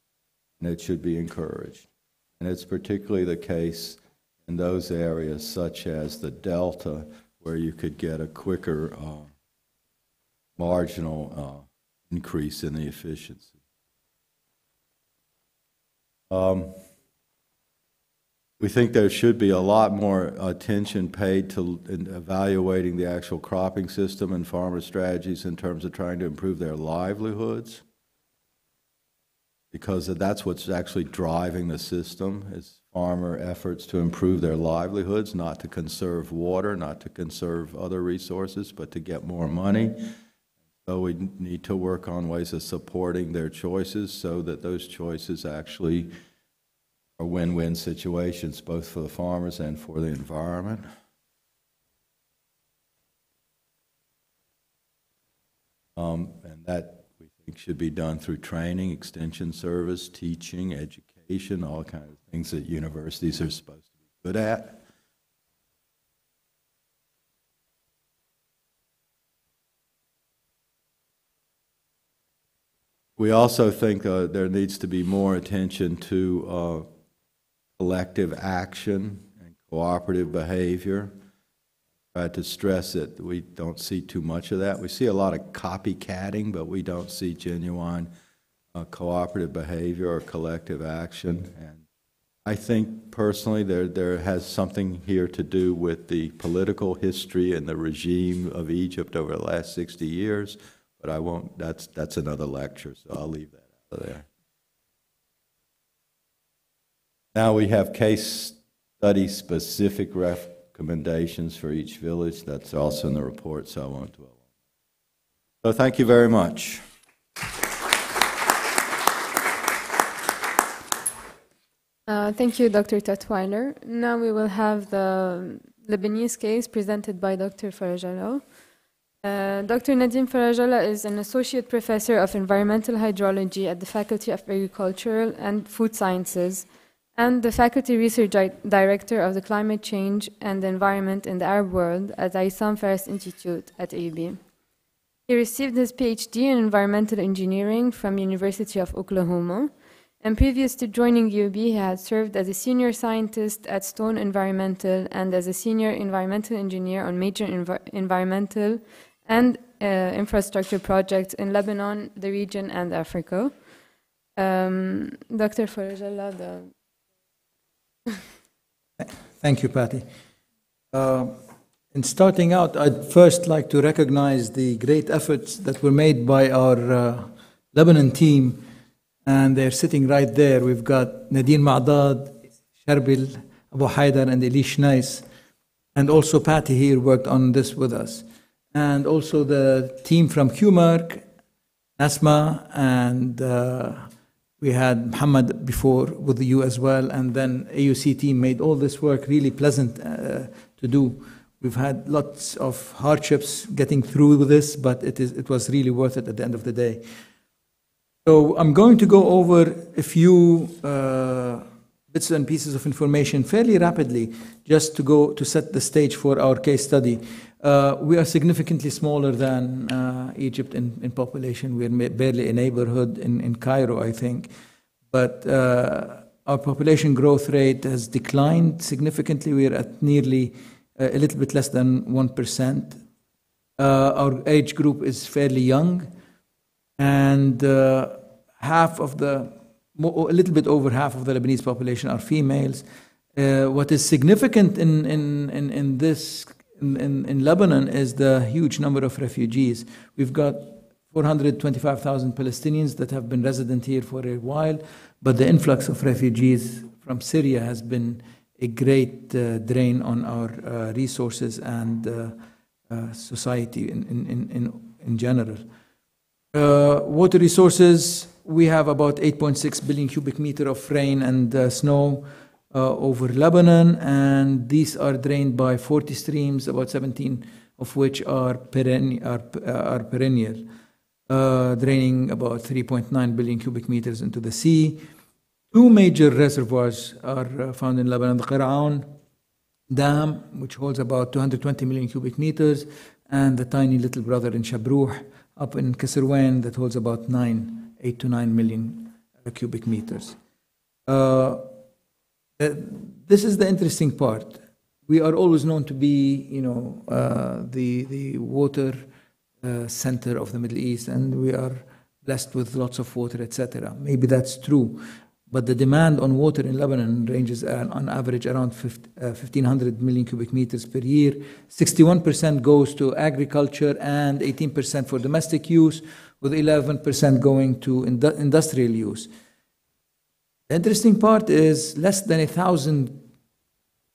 [SPEAKER 4] and it should be encouraged. And it's particularly the case in those areas such as the Delta, where you could get a quicker marginal increase in the efficiency. We think there should be a lot more attention paid to evaluating the actual cropping system and farmer strategies in terms of trying to improve their livelihoods, because that's what's actually driving the system, is farmer efforts to improve their livelihoods, not to conserve water, not to conserve other resources, but to get more money. So we need to work on ways of supporting their choices so that those choices actually are win-win situations, both for the farmers and for the environment. And that, we think, should be done through training, extension service, teaching, education, all kinds of things that universities are supposed to be good at. We also think there needs to be more attention to collective action and cooperative behavior. I tried to stress that we don't see too much of that. We see a lot of copycatting, but we don't see genuine cooperative behavior or collective action. And I think personally there has something here to do with the political history and the regime of Egypt over the last 60 years, but I won't, that's another lecture, so I'll leave that out of there. Now we have case study specific recommendations for each village. That's also in the report, so I won't dwell on it. So thank you very much.
[SPEAKER 1] Thank you, Dr. Tatweiler. Now we will have the Lebanese case presented by Dr. Farajala. Dr. Nadim Farajala is an associate professor of environmental hydrology at the Faculty of Agricultural and Food Sciences and the Faculty Research Director of the Climate Change and the Environment in the Arab World at the Imam Malik Institute at AUB. He received his PhD in environmental engineering from University of Oklahoma, and previous to joining UAB, he had served as a senior scientist at Stone Environmental and as a senior environmental engineer on major environmental and infrastructure projects in Lebanon, the region, and Africa. Dr. Farajalla,
[SPEAKER 5] Thank you, Patty. In starting out, I'd first like to recognize the great efforts that were made by our Lebanon team, and they're sitting right there. We've got Nadine Ma'dad, Sharbil, Abu Haidar, and Elish Nice. And also Patty here worked on this with us. And also the team from CUMERC, Nasma, and we had Muhammad before with you as well. And then AUC team made all this work really pleasant to do. We've had lots of hardships getting through this, but it was really worth it at the end of the day. So I'm going to go over a few bits and pieces of information fairly rapidly, just to set the stage for our case study. We are significantly smaller than Egypt in population. We're barely a neighborhood in Cairo, I think. But our population growth rate has declined significantly. We're at nearly a little bit less than 1%. Our age group is fairly young, and a little bit over half of the Lebanese population are females. What is significant in Lebanon is the huge number of refugees. We've got 425,000 Palestinians that have been resident here for a while, but the influx of refugees from Syria has been a great drain on our resources and society in general. Water resources, we have about 8.6 billion cubic meter of rain and snow over Lebanon, and these are drained by 40 streams, about 17 of which are perennial, draining about 3.9 billion cubic meters into the sea. Two major reservoirs are found in Lebanon: the Qira'an Dam, which holds about 220 million cubic meters, and the tiny little brother in Shabruh up in Kasserwan that holds about 8 to 9 million cubic meters. This is the interesting part. We are always known to be, the water center of the Middle East, and we are blessed with lots of water, etc. Maybe that's true. But the demand on water in Lebanon ranges on average around 1,500 million cubic meters per year. 61% goes to agriculture and 18% for domestic use, with 11% going to industrial use. The interesting part is less than 1,000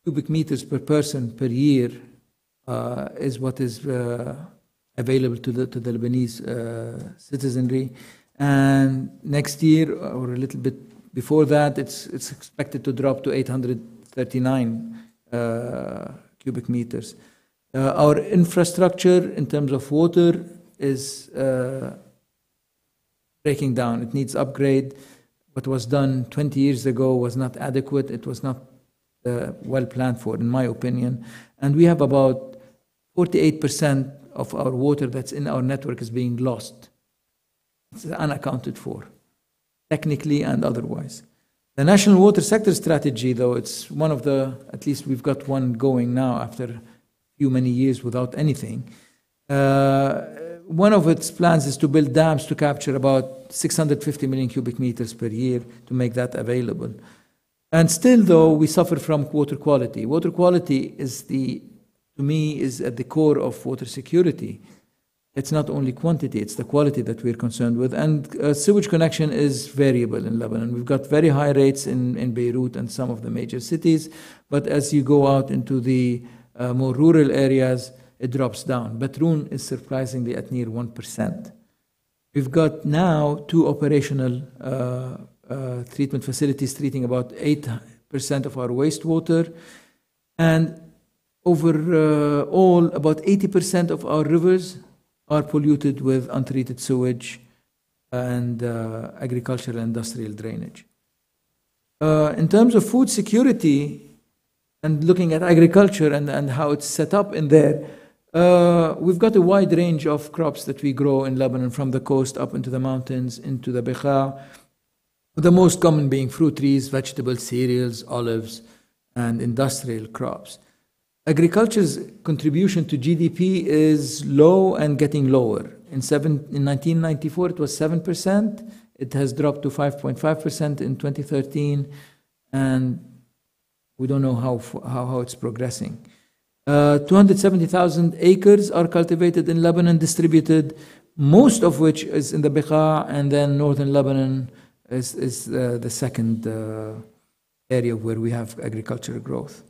[SPEAKER 5] cubic meters per person per year is what is available to the Lebanese citizenry. And next year, or a little bit before that, it's expected to drop to 839 cubic meters. Our infrastructure in terms of water is breaking down. It needs upgrade. What was done 20 years ago was not adequate. It was not well planned for, in my opinion. And we have about 48% of our water that's in our network is being lost. It's unaccounted for, technically and otherwise. The National Water Sector Strategy, though, it's one of the, at least we've got one going now after many years without anything. One of its plans is to build dams to capture about 650 million cubic meters per year to make that available. And still, though, we suffer from water quality. Water quality to me, is at the core of water security. It's not only quantity, it's the quality that we're concerned with. And sewage connection is variable in Lebanon. We've got very high rates in Beirut and some of the major cities, but as you go out into the more rural areas, it drops down. Batroun is surprisingly at near 1%. We've got now 2 operational treatment facilities treating about 8% of our wastewater, and overall, about 80% of our rivers are polluted with untreated sewage and agricultural and industrial drainage. In terms of food security and looking at agriculture and how it's set up in there, we've got a wide range of crops that we grow in Lebanon, from the coast up into the mountains, into the Beqa. The most common being fruit trees, vegetables, cereals, olives, and industrial crops. Agriculture's contribution to GDP is low and getting lower. In 1994, it was 7%. It has dropped to 5.5% in 2013, and we don't know how it's progressing. 270,000 acres are cultivated in Lebanon, distributed, most of which is in the Beqa, and then northern Lebanon is the second area where we have agricultural growth.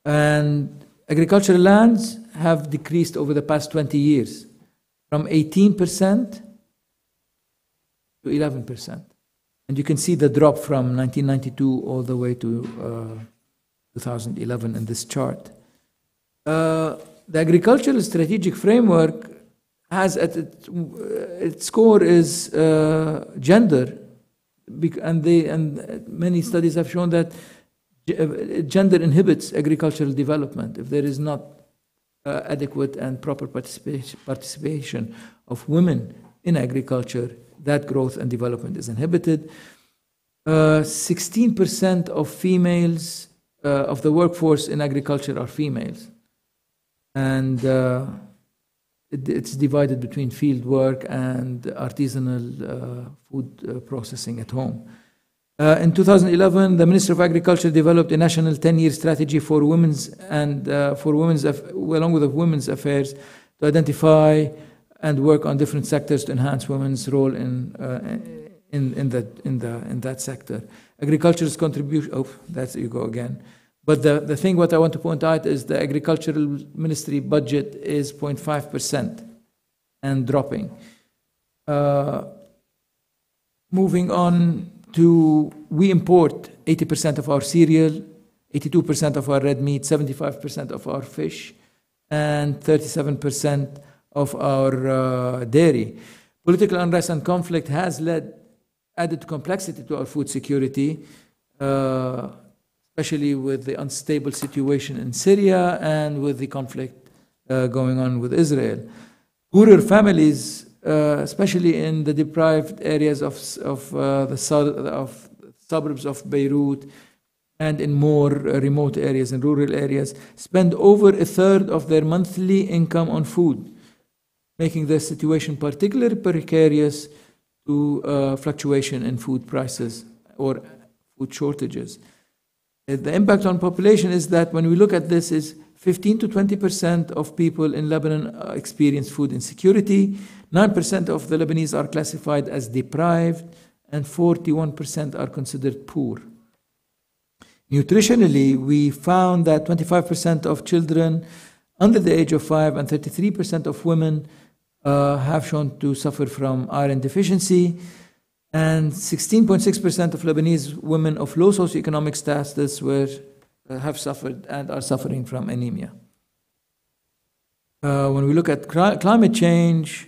[SPEAKER 5] And agricultural lands have decreased over the past 20 years from 18% to 11%. And you can see the drop from 1992 all the way to 2011 in this chart. The agricultural strategic framework has at its core is gender, and many studies have shown that gender inhibits agricultural development. If there is not adequate and proper participation of women in agriculture, that growth and development is inhibited. 16% of females of the workforce in agriculture are females, and it's divided between field work and artisanal food processing at home. In 2011, the Minister of Agriculture developed a national 10-year strategy for women's and along with the women's affairs, to identify and work on different sectors to enhance women's role in that sector. Agriculture's contribution. Oh, that's you go again. But the thing what I want to point out is the agricultural ministry budget is 0.5% and dropping. Moving on to, we import 80% of our cereal, 82% of our red meat, 75% of our fish, and 37% of our dairy. Political unrest and conflict has added complexity to our food security, especially with the unstable situation in Syria and with the conflict going on with Israel. Poorer families, especially in the deprived areas of the suburbs of Beirut and in more remote areas and rural areas, spend over a third of their monthly income on food, making their situation particularly precarious to fluctuation in food prices or food shortages. The impact on population is that when we look at this, is 15 to 20% of people in Lebanon experience food insecurity, 9% of the Lebanese are classified as deprived, and 41% are considered poor. Nutritionally, we found that 25% of children under the age of 5 and 33% of women have shown to suffer from iron deficiency, and 16.6% of Lebanese women of low socioeconomic status have suffered and are suffering from anemia. When we look at climate change,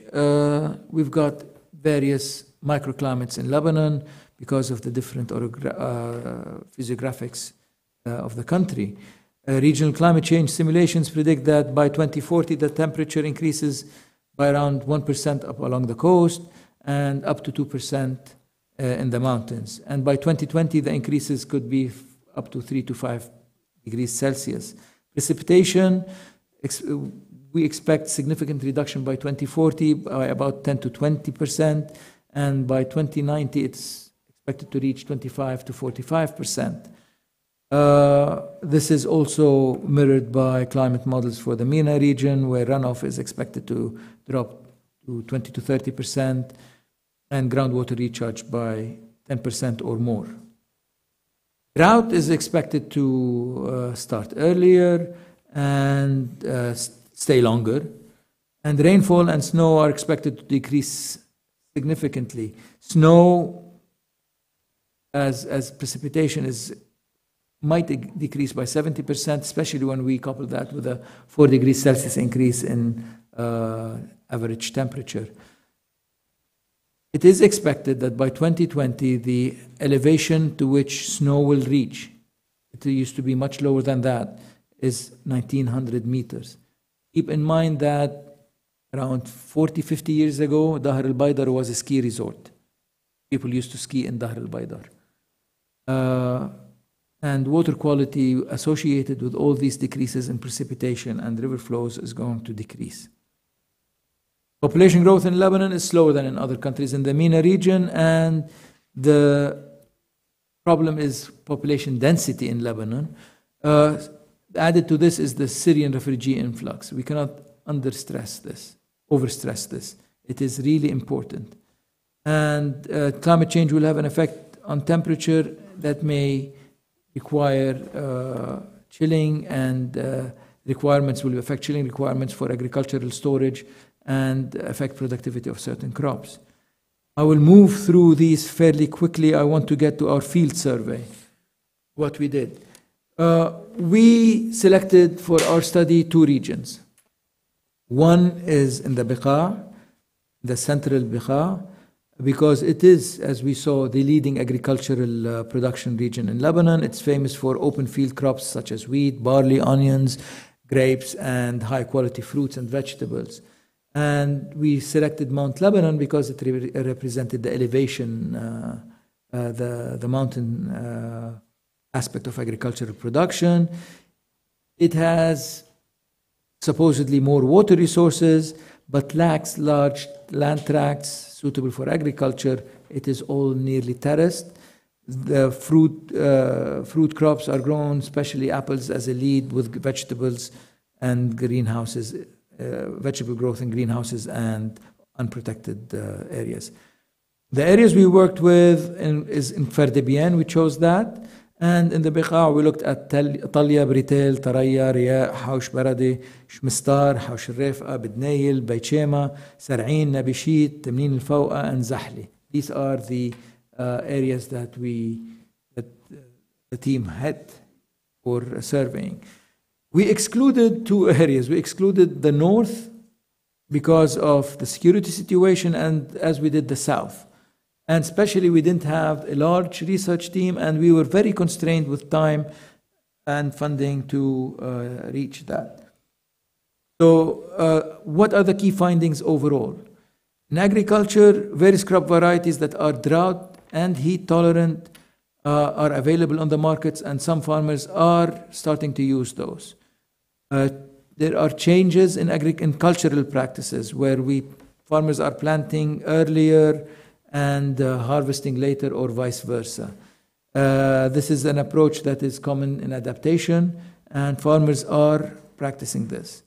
[SPEAKER 5] we've got various microclimates in Lebanon because of the different physiographics of the country. Regional climate change simulations predict that by 2040 the temperature increases by around 1% up along the coast and up to 2% in the mountains. And by 2020 the increases could be up to 3 to 5 degrees Celsius. Precipitation, we expect significant reduction by 2040 by about 10 to 20%, and by 2090 it's expected to reach 25 to 45%. This is also mirrored by climate models for the MENA region, where runoff is expected to drop to 20 to 30% and groundwater recharge by 10% or more. Drought is expected to start earlier and stay longer, and rainfall and snow are expected to decrease significantly. Snow, as precipitation might decrease by 70%, especially when we couple that with a 4 degrees Celsius increase in average temperature. It is expected that by 2020, the elevation to which snow will reach, it used to be much lower than that, is 1,900 meters. Keep in mind that around 40, 50 years ago, Dahr al-Baydar was a ski resort. People used to ski in Dahr al-Baydar. And water quality associated with all these decreases in precipitation and river flows is going to decrease. Population growth in Lebanon is slower than in other countries in the MENA region, and the problem is population density in Lebanon. Added to this is the Syrian refugee influx. We cannot overstress this. It is really important. And climate change will have an effect on temperature that may require chilling, and requirements will affect chilling requirements for agricultural storage and affect productivity of certain crops. I will move through these fairly quickly. I want to get to our field survey, what we did. We selected for our study 2 regions. One is in the Beqa, the central Beqa, because it is, as we saw, the leading agricultural production region in Lebanon. It's famous for open field crops such as wheat, barley, onions, grapes, and high quality fruits and vegetables. And we selected Mount Lebanon because it represented the elevation, the mountain aspect of agricultural production. It has supposedly more water resources, but lacks large land tracts suitable for agriculture. It is all nearly terraced. The fruit crops are grown, especially apples as a lead, with vegetables and greenhouses, vegetable growth in greenhouses and unprotected areas. The areas we worked with is in Fardebien, we chose that. And in the Beqa, we looked at Talya, Britel, Taraya, Riya, Haush Baradi, Shmistar, Haush Refa, Bidnail, Baychema, Sar'in, Nabishit, Tamnin al-Fawqa, and Zahli. These are the areas that the team had for surveying. We excluded 2 areas. We excluded the north because of the security situation, and as we did the south. And especially we didn't have a large research team, and we were very constrained with time and funding to reach that. So what are the key findings overall? In agriculture, various crop varieties that are drought and heat tolerant are available on the markets, and some farmers are starting to use those. There are changes in cultural practices where farmers are planting earlier and harvesting later, or vice versa. This is an approach that is common in adaptation, and farmers are practicing this.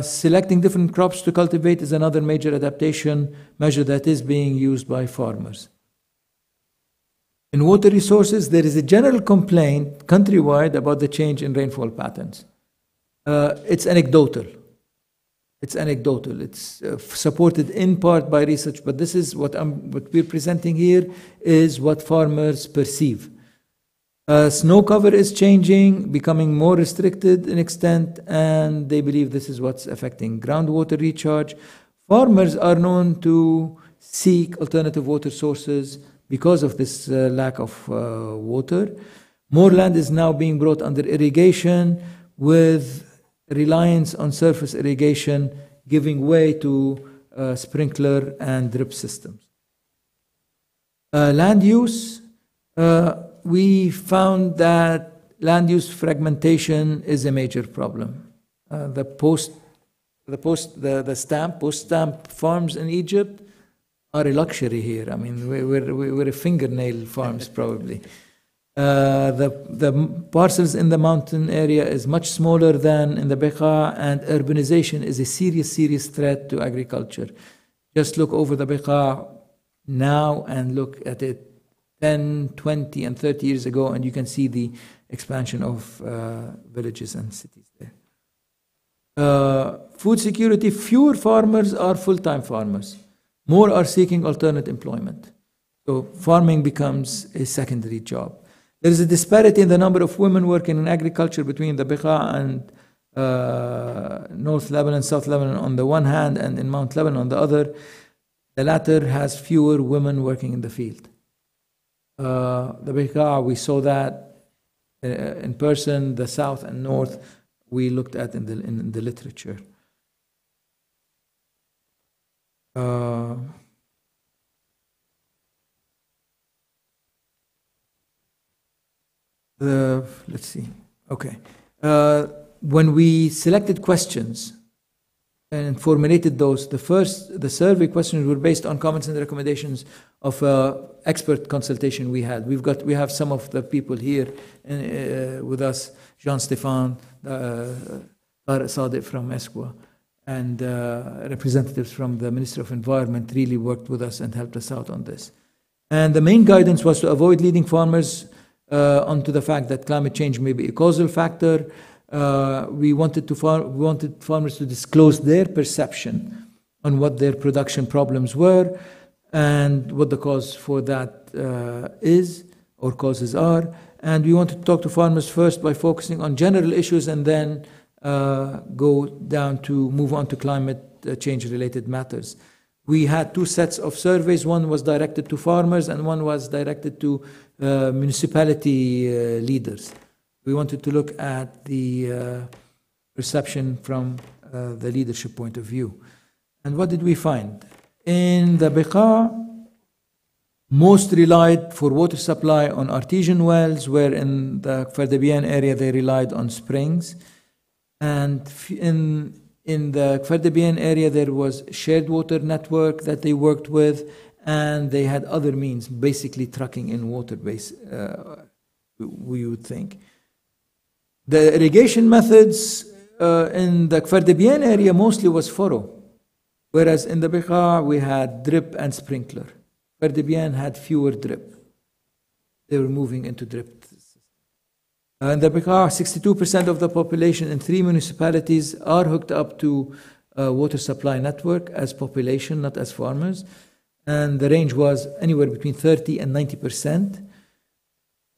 [SPEAKER 5] Selecting different crops to cultivate is another major adaptation measure that is being used by farmers. In water resources, there is a general complaint countrywide about the change in rainfall patterns. It's anecdotal. It's supported in part by research, but this is what we're presenting here is what farmers perceive. Snow cover is changing, becoming more restricted in extent, and they believe this is what's affecting groundwater recharge. Farmers are known to seek alternative water sources because of this lack of water. More land is now being brought under irrigation, with reliance on surface irrigation giving way to sprinkler and drip systems. Land use, we found that land use fragmentation is a major problem. The post-stamp farms in Egypt are a luxury here. I mean, we're a fingernail farms probably. The parcels in the mountain area is much smaller than in the Beqa, and urbanization is a serious threat to agriculture. Just look over the Beqa now and look at it 10, 20, and 30 years ago, and you can see the expansion of villages and cities there. Food security, fewer farmers are full-time farmers. More are seeking alternate employment. So farming becomes a secondary job. There is a disparity in the number of women working in agriculture between the Beqa and North Lebanon, South Lebanon on the one hand, and in Mount Lebanon on the other. The latter has fewer women working in the field. The Beqa, we saw that in person. The South and North, we looked at in the literature. Let's see. Okay. When we selected questions and formulated those, the survey questions were based on comments and recommendations of expert consultation we had. We have some of the people here with us, Jean-Stéphane, Sadiq from ESQUA, and representatives from the Ministry of Environment really worked with us and helped us out on this. And the main guidance was to avoid leading farmers onto the fact that climate change may be a causal factor. We wanted farmers to disclose their perception on what their production problems were and what the cause for that is or causes are. And we wanted to talk to farmers first by focusing on general issues and then move on to climate change related matters. We had two sets of surveys. One was directed to farmers and one was directed to municipality leaders. We wanted to look at the perception from the leadership point of view. And what did we find? In the Beqa, most relied for water supply on artesian wells, where in the Kfardabian area they relied on springs. And in the Kfardabian area there was shared water network that they worked with, and they had other means, basically trucking in water base, we would think. The irrigation methods in the Kfardabian area mostly was furrow, whereas in the Beqa we had drip and sprinkler. Kfardabian had fewer drip. They were moving into drip. In the Beqa, 62% of the population in 3 municipalities are hooked up to a water supply network as population, not as farmers. And the range was anywhere between 30 and 90%.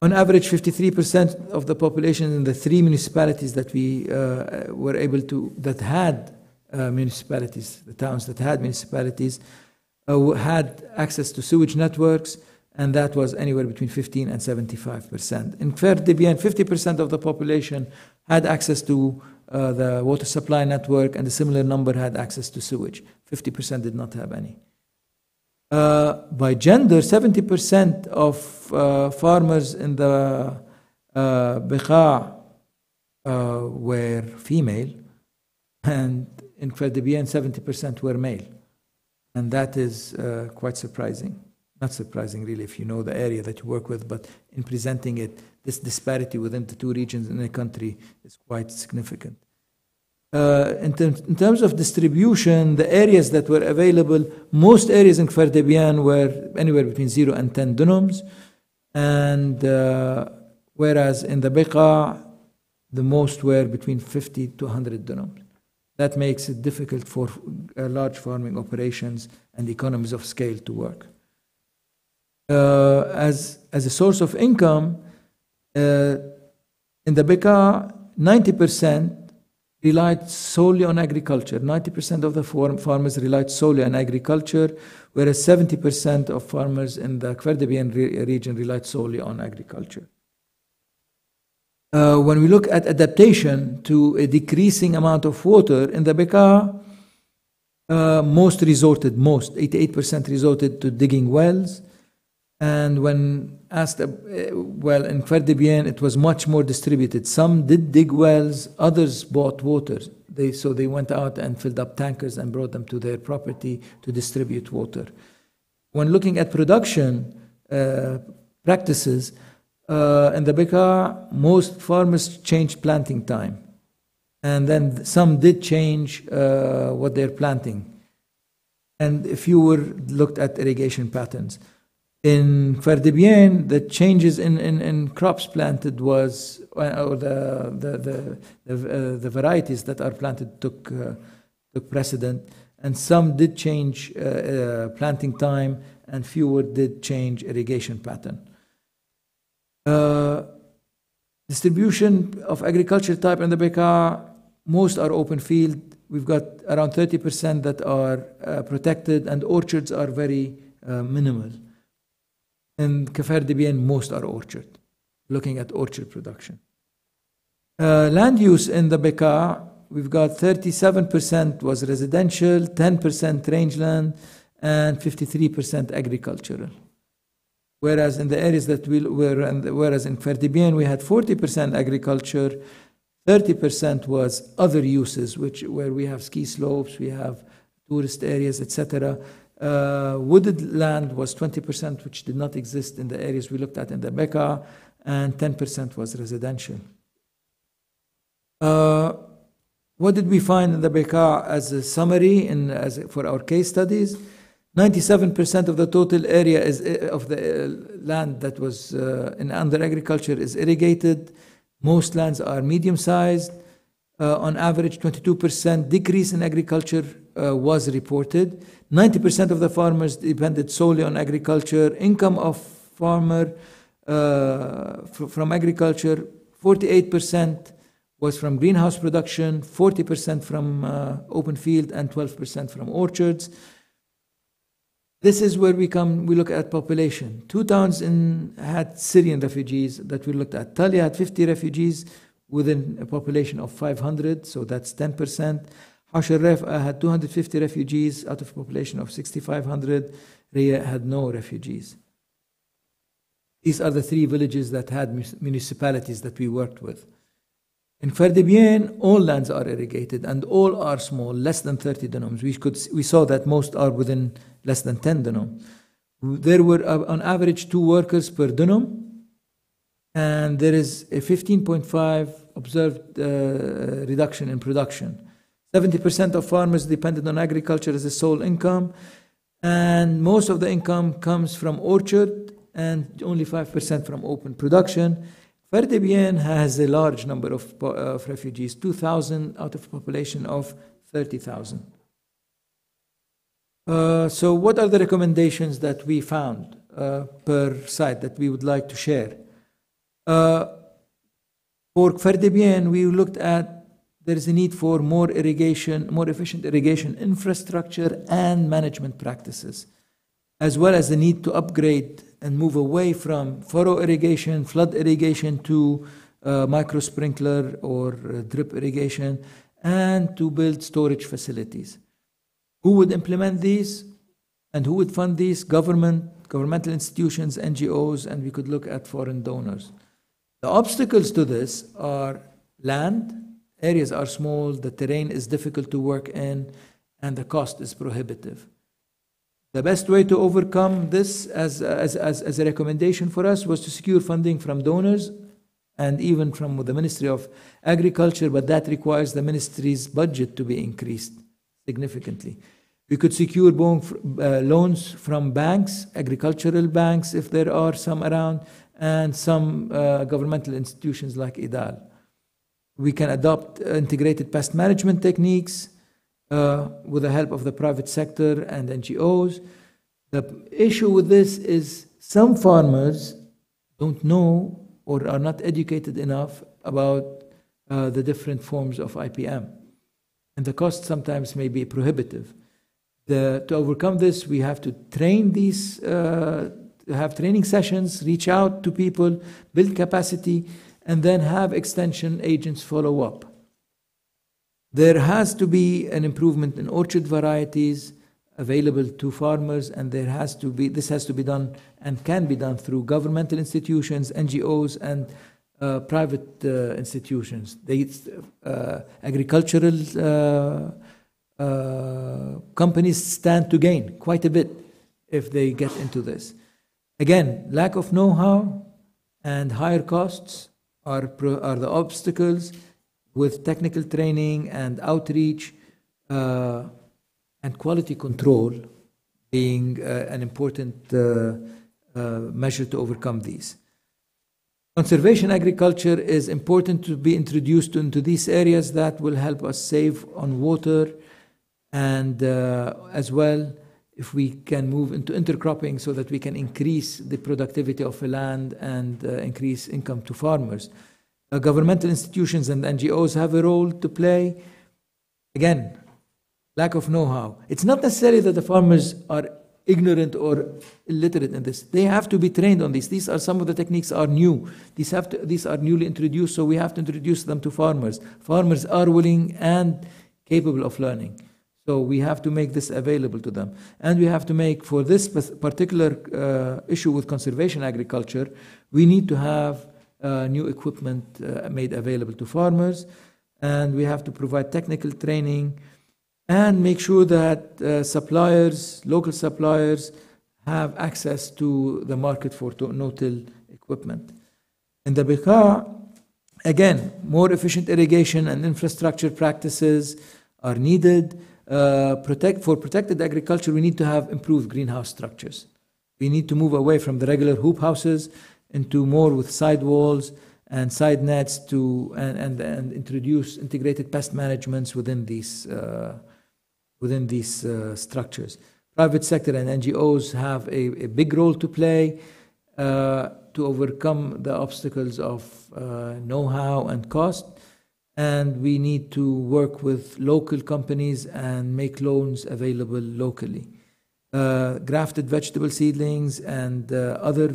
[SPEAKER 5] On average, 53% of the population in the 3 municipalities that we were able to, that had municipalities, the towns that had municipalities, had access to sewage networks, and that was anywhere between 15 and 75%. In Kfardabian, 50% of the population had access to the water supply network, and a similar number had access to sewage. 50% did not have any. By gender, 70% of farmers in the Beqa were female, and in Kfardabian, 70% were male. And that is quite surprising. Not surprising, really, if you know the area that you work with, but in presenting it, this disparity within the 2 regions in a country is quite significant. In terms of distribution, the areas that were available, most areas in Kfardabian were anywhere between 0 and 10 dunums, and whereas in the Beqa, the most were between 50 to 100 dunums. That makes it difficult for large farming operations and economies of scale to work. As a source of income, in the Beqa, 90% relied solely on agriculture. 90% of the farmers relied solely on agriculture, whereas 70% of farmers in the Kfardabian region relied solely on agriculture. When we look at adaptation to a decreasing amount of water, in the Beqa, 88% resorted to digging wells. And when asked, well, in Kfardabian, it was much more distributed. Some did dig wells, others bought water. So they went out and filled up tankers and brought them to their property to distribute water. When looking at production practices, in the Beqa, most farmers changed planting time. And then some did change what they're planting. And fewer looked at irrigation patterns. In Kfardabian, the changes in crops planted was, or the varieties that are planted took precedent, and some did change planting time, and fewer did change irrigation pattern. Distribution of agriculture type in the Beqa, most are open field. We've got around 30% that are protected, and orchards are very minimal. In Kfardabian, most are orchard, looking at orchard production. Land use in the Beqa, we've got 37% was residential, 10% rangeland, and 53% agricultural. Whereas in the areas that whereas in Kfardabian, we had 40% agriculture, 30% was other uses, where we have ski slopes, we have tourist areas, etc. Wooded land was 20%, which did not exist in the areas we looked at in the Beqa, and 10% was residential. What did we find in the Beqa as a summary for our case studies? 97% of the total area is, of the land that was under agriculture is irrigated. Most lands are medium-sized. On average, 22% decrease in agriculture was reported. 90% of the farmers depended solely on agriculture. Income of farmer from agriculture, 48% was from greenhouse production, 40% from open field, and 12% from orchards. This is where we look at population. 2 towns had Syrian refugees that we looked at. Talia had 50 refugees within a population of 500, so that's 10%. Hash al-Raf'a had 250 refugees out of a population of 6,500. Riyah had no refugees. These are the 3 villages that had municipalities that we worked with. In Fardebien, all lands are irrigated and all are small, less than 30 dunums. We saw that most are within less than 10 dunum. There were on average 2 workers per dunum, and there is a 15.5 observed reduction in production. 70% of farmers depended on agriculture as a sole income, and most of the income comes from orchard and only 5% from open production. Fardebien has a large number of refugees, 2,000 out of a population of 30,000. So what are the recommendations that we found per site that we would like to share? For Fardebien, we looked at there is a need for more irrigation, more efficient irrigation infrastructure and management practices, as well as the need to upgrade and move away from furrow irrigation, flood irrigation to micro sprinkler or drip irrigation, and to build storage facilities. Who would implement these and who would fund these? Governmental institutions, NGOs, and we could look at foreign donors. The obstacles to this are land. Areas are small, the terrain is difficult to work in, and the cost is prohibitive. The best way to overcome this as a recommendation for us was to secure funding from donors and even from the Ministry of Agriculture, but that requires the ministry's budget to be increased significantly. We could secure loans from banks, agricultural banks, if there are some around, and some governmental institutions like IDAL. We can adopt integrated pest management techniques with the help of the private sector and NGOs. The issue with this is some farmers don't know or are not educated enough about the different forms of IPM, and the cost sometimes may be prohibitive. To overcome this, we have to train these, have training sessions, reach out to people, build capacity, and then have extension agents follow up. There has to be an improvement in orchard varieties available to farmers, and this has to be done and can be done through governmental institutions, NGOs, and private institutions. Agricultural companies stand to gain quite a bit if they get into this. Again, lack of know-how and higher costs are the obstacles, with technical training and outreach and quality control being an important measure to overcome these. Conservation agriculture is important to be introduced into these areas that will help us save on water, and as well, if we can move into intercropping so that we can increase the productivity of the land and increase income to farmers. Governmental institutions and NGOs have a role to play. Again, lack of know-how. It's not necessarily that the farmers are ignorant or illiterate in this. They have to be trained on this. Some of the techniques are new. These are newly introduced, so we have to introduce them to farmers. Farmers are willing and capable of learning. So we have to make this available to them. And we have to make, for this particular issue with conservation agriculture, we need to have new equipment made available to farmers, and we have to provide technical training and make sure that local suppliers have access to the market for no-till equipment. In the Beqa, again, more efficient irrigation and infrastructure practices are needed. For protected agriculture, we need to have improved greenhouse structures. We need to move away from the regular hoop houses into more with side walls and side nets and introduce integrated pest managements within these structures. Private sector and NGOs have a big role to play to overcome the obstacles of know-how and cost. And we need to work with local companies and make loans available locally. Grafted vegetable seedlings and other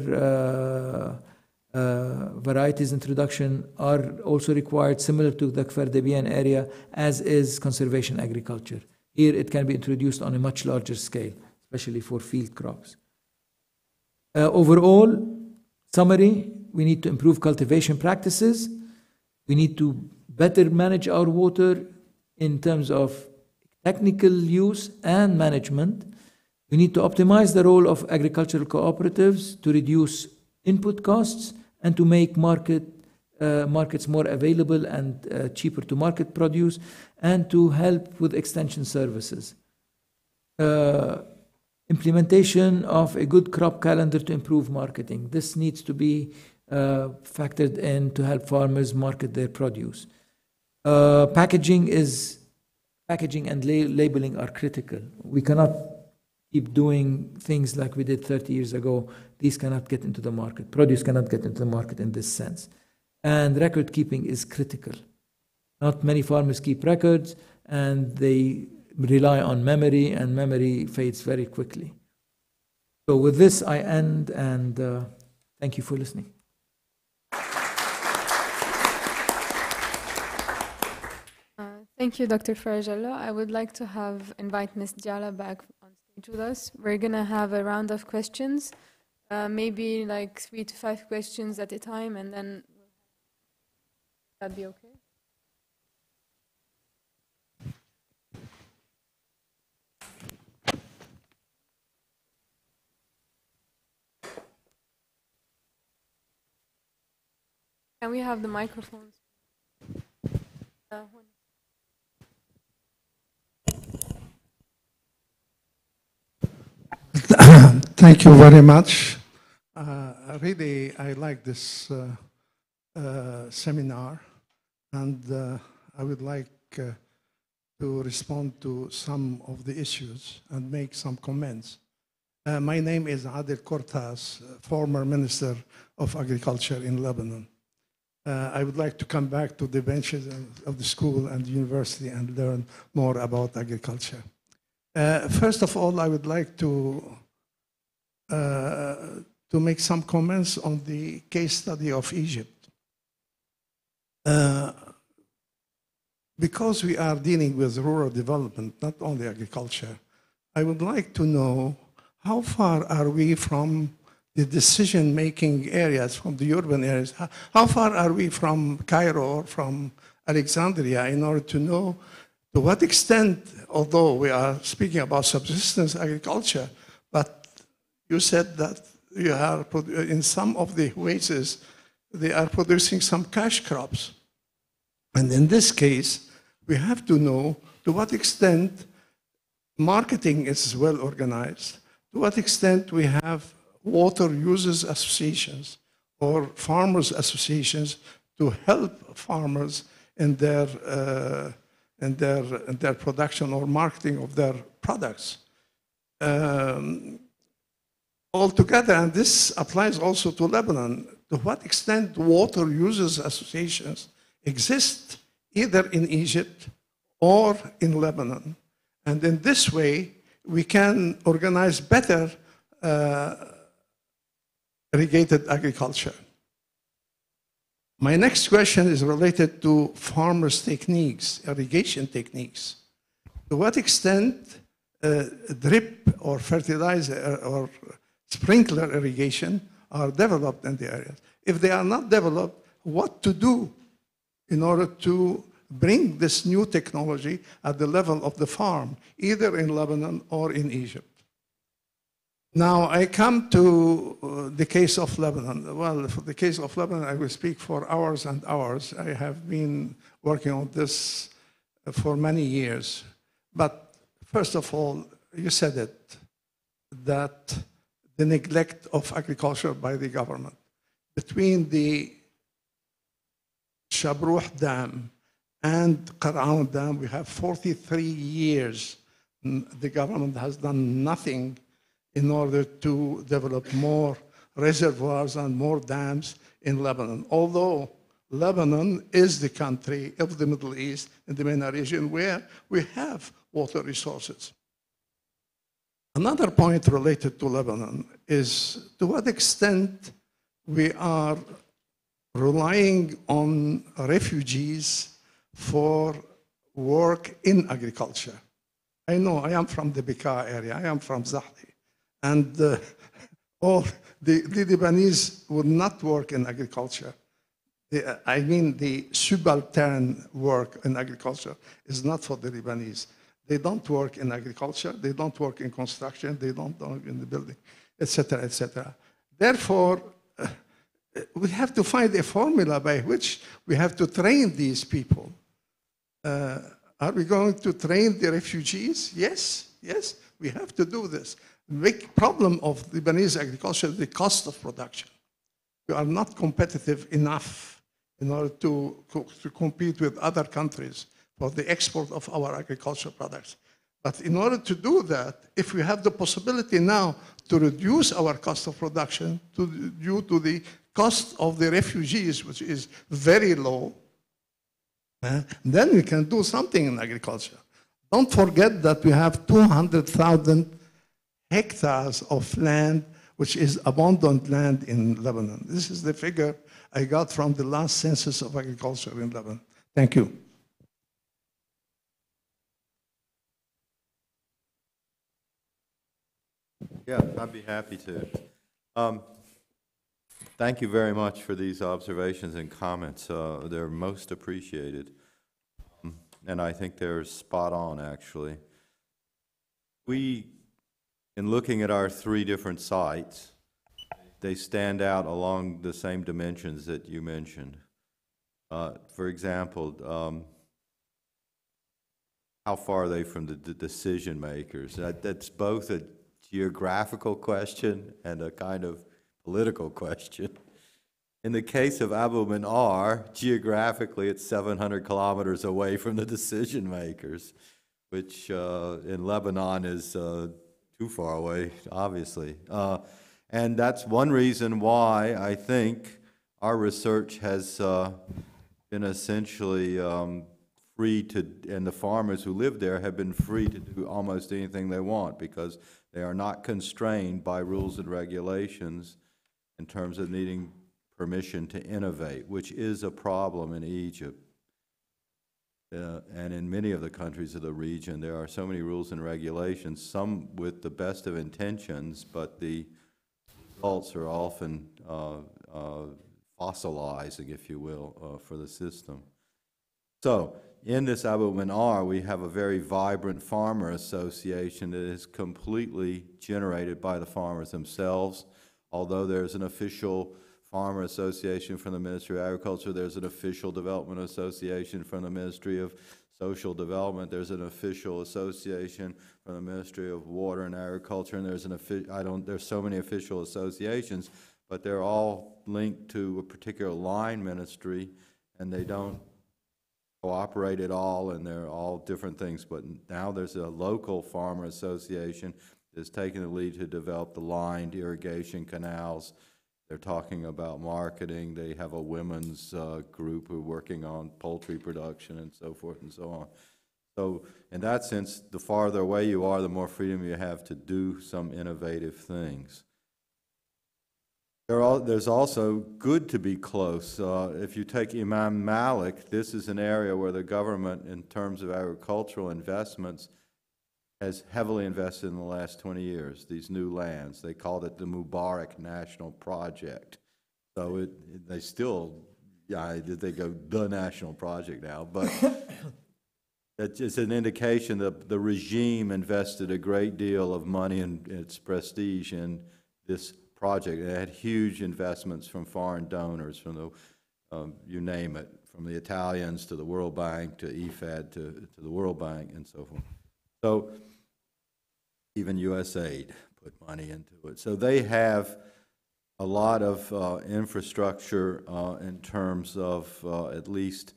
[SPEAKER 5] varieties introduction are also required, similar to the Kfar Debian area, as is conservation agriculture. Here it can be introduced on a much larger scale, especially for field crops. Overall, summary, we need to improve cultivation practices. We need to better manage our water in terms of technical use and management. We need to optimize the role of agricultural cooperatives to reduce input costs and to make markets more available and cheaper to market produce, and to help with extension services. Implementation of a good crop calendar to improve marketing. This needs to be factored in to help farmers market their produce. Packaging and labeling are critical. We cannot keep doing things like we did 30 years ago. These cannot get into the market. Produce cannot get into the market in this sense. And record keeping is critical. Not many farmers keep records, and they rely on memory, and memory fades very quickly. So with this, I end, and thank you for listening.
[SPEAKER 1] Thank you, Dr. Farajallah. I would like to invite Ms. Diala back on stage with us. We're going to have a round of questions, maybe like 3 to 5 questions at a time, and then that'd be okay? Can we have the microphones?
[SPEAKER 6] Thank you very much. Really, I like this seminar, and I would like to respond to some of the issues and make some comments. My name is Adel Cortas, former Minister of Agriculture in Lebanon. I would like to come back to the benches of the school and university and learn more about agriculture. First of all, I would like to make some comments on the case study of Egypt. Because we are dealing with rural development, not only agriculture, I would like to know how far are we from the decision-making areas, from the urban areas? How far are we from Cairo or from Alexandria in order to know to what extent, although we are speaking about subsistence agriculture, but you said that you are, in some of the oases, they are producing some cash crops. And in this case, we have to know to what extent marketing is well organized, to what extent we have water users associations or farmers associations to help farmers in their production or marketing of their products. Altogether, and this applies also to Lebanon, to what extent water users associations exist either in Egypt or in Lebanon. And in this way, we can organize better irrigated agriculture. My next question is related to farmers' techniques, irrigation techniques. To what extent drip or fertilizer or sprinkler irrigation are developed in the areas? If they are not developed, what to do in order to bring this new technology at the level of the farm, either in Lebanon or in Egypt? Now, I come to the case of Lebanon. Well, for the case of Lebanon, I will speak for hours and hours. I have been working on this for many years. But First of all, you said it, that the neglect of agriculture by the government. Between the Shabruh Dam and Qaraun Dam, we have 43 years. The government has done nothing in order to develop more reservoirs and more dams in Lebanon. Although Lebanon is the country of the Middle East in the MENA region where we have water resources. Another point related to Lebanon is to what extent we are relying on refugees for work in agriculture. I know I am from the Bekaa area, I am from Zahdi, and all the Lebanese would not work in agriculture. I mean, the subaltern work in agriculture is not for the Lebanese. They don't work in agriculture, they don't work in construction, they don't work in the building, etc., etc. Therefore, we have to find a formula by which we have to train these people. Are we going to train the refugees? Yes, yes, we have to do this. The big problem of Lebanese agriculture is the cost of production. We are not competitive enough in order to compete with other countries for the export of our agricultural products. But in order to do that, if we have the possibility now to reduce our cost of production due to the cost of the refugees, which is very low, then we can do something in agriculture. Don't forget that we have 200,000 hectares of land, which is abandoned land in Lebanon. This is the figure I got from the last census of agriculture in Lebanon. Thank you.
[SPEAKER 4] Yeah, I'd be happy to. Thank you very much for these observations and comments. They're most appreciated. And I think they're spot on, actually. In looking at our 3 different sites, they stand out along the same dimensions that you mentioned. For example, how far are they from the decision makers? That's both a geographical question and a kind of political question. In the case of Abu Manar, geographically it's 700 kilometers away from the decision makers, which in Lebanon is too far away, obviously. And that's one reason why I think our research has been essentially free to, and the farmers who live there have been free to do almost anything they want because they are not constrained by rules and regulations in terms of needing permission to innovate, which is a problem in Egypt. And in many of the countries of the region, there are so many rules and regulations, some with the best of intentions, but the results are often fossilizing, if you will, for the system. So, in this Abu Manar, we have a very vibrant farmer association that is completely generated by the farmers themselves. Although there's an official farmer association from the Ministry of Agriculture, there's an official development association from the Ministry of Social Development, there's an official association from the Ministry of Water and Agriculture, and there's so many official associations, but they're all linked to a particular line ministry, and they don't cooperate at all, and they're all different things. But now there's a local farmer association that's taking the lead to develop the lined irrigation canals. They're talking about marketing. They have a women's group who are working on poultry production and so forth and so on. So in that sense, the farther away you are, the more freedom you have to do some innovative things. There's also good to be close. If you take Imam Malik, this is an area where the government, in terms of agricultural investments, has heavily invested in the last 20 years, these new lands. They called it the Mubarak National Project. So they still, they go the national project now, but it's an indication that the regime invested a great deal of money and its prestige in this project. It had huge investments from foreign donors, from the, you name it, from the Italians to the World Bank to IFAD to the World Bank and so forth. So even USAID put money into it. So they have a lot of infrastructure in terms of at least,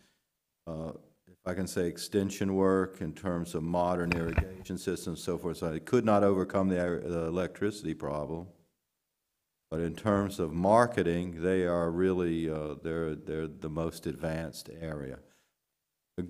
[SPEAKER 4] if I can say, extension work, in terms of modern irrigation systems, so forth. So it could not overcome the electricity problem. But in terms of marketing, they are really, they're the most advanced area. The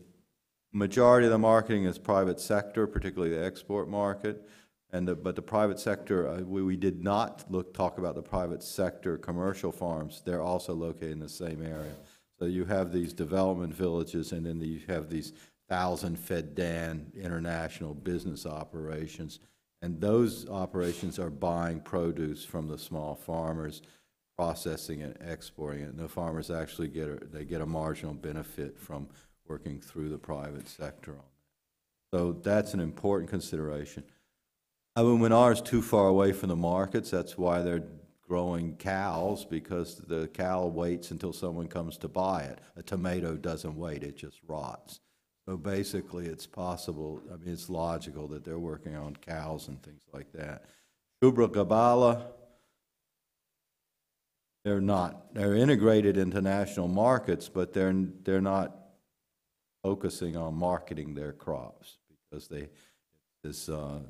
[SPEAKER 4] majority of the marketing is private sector, particularly the export market. But the private sector, we did not talk about the private sector commercial farms. They're also located in the same area. So you have these development villages, and then you have these 1,000 Feddan international business operations. And those operations are buying produce from the small farmers, processing it, exporting it. And the farmers actually get a marginal benefit from working through the private sector on that. So that's an important consideration. Al-Manar is too far away from the markets. That's why they're growing cows, because the cow waits until someone comes to buy it. A tomato doesn't wait, it just rots. So basically it's possible, I mean, it's logical that they're working on cows and things like that. Shubra Gabala, they're integrated into national markets, but they're not focusing on marketing their crops, because as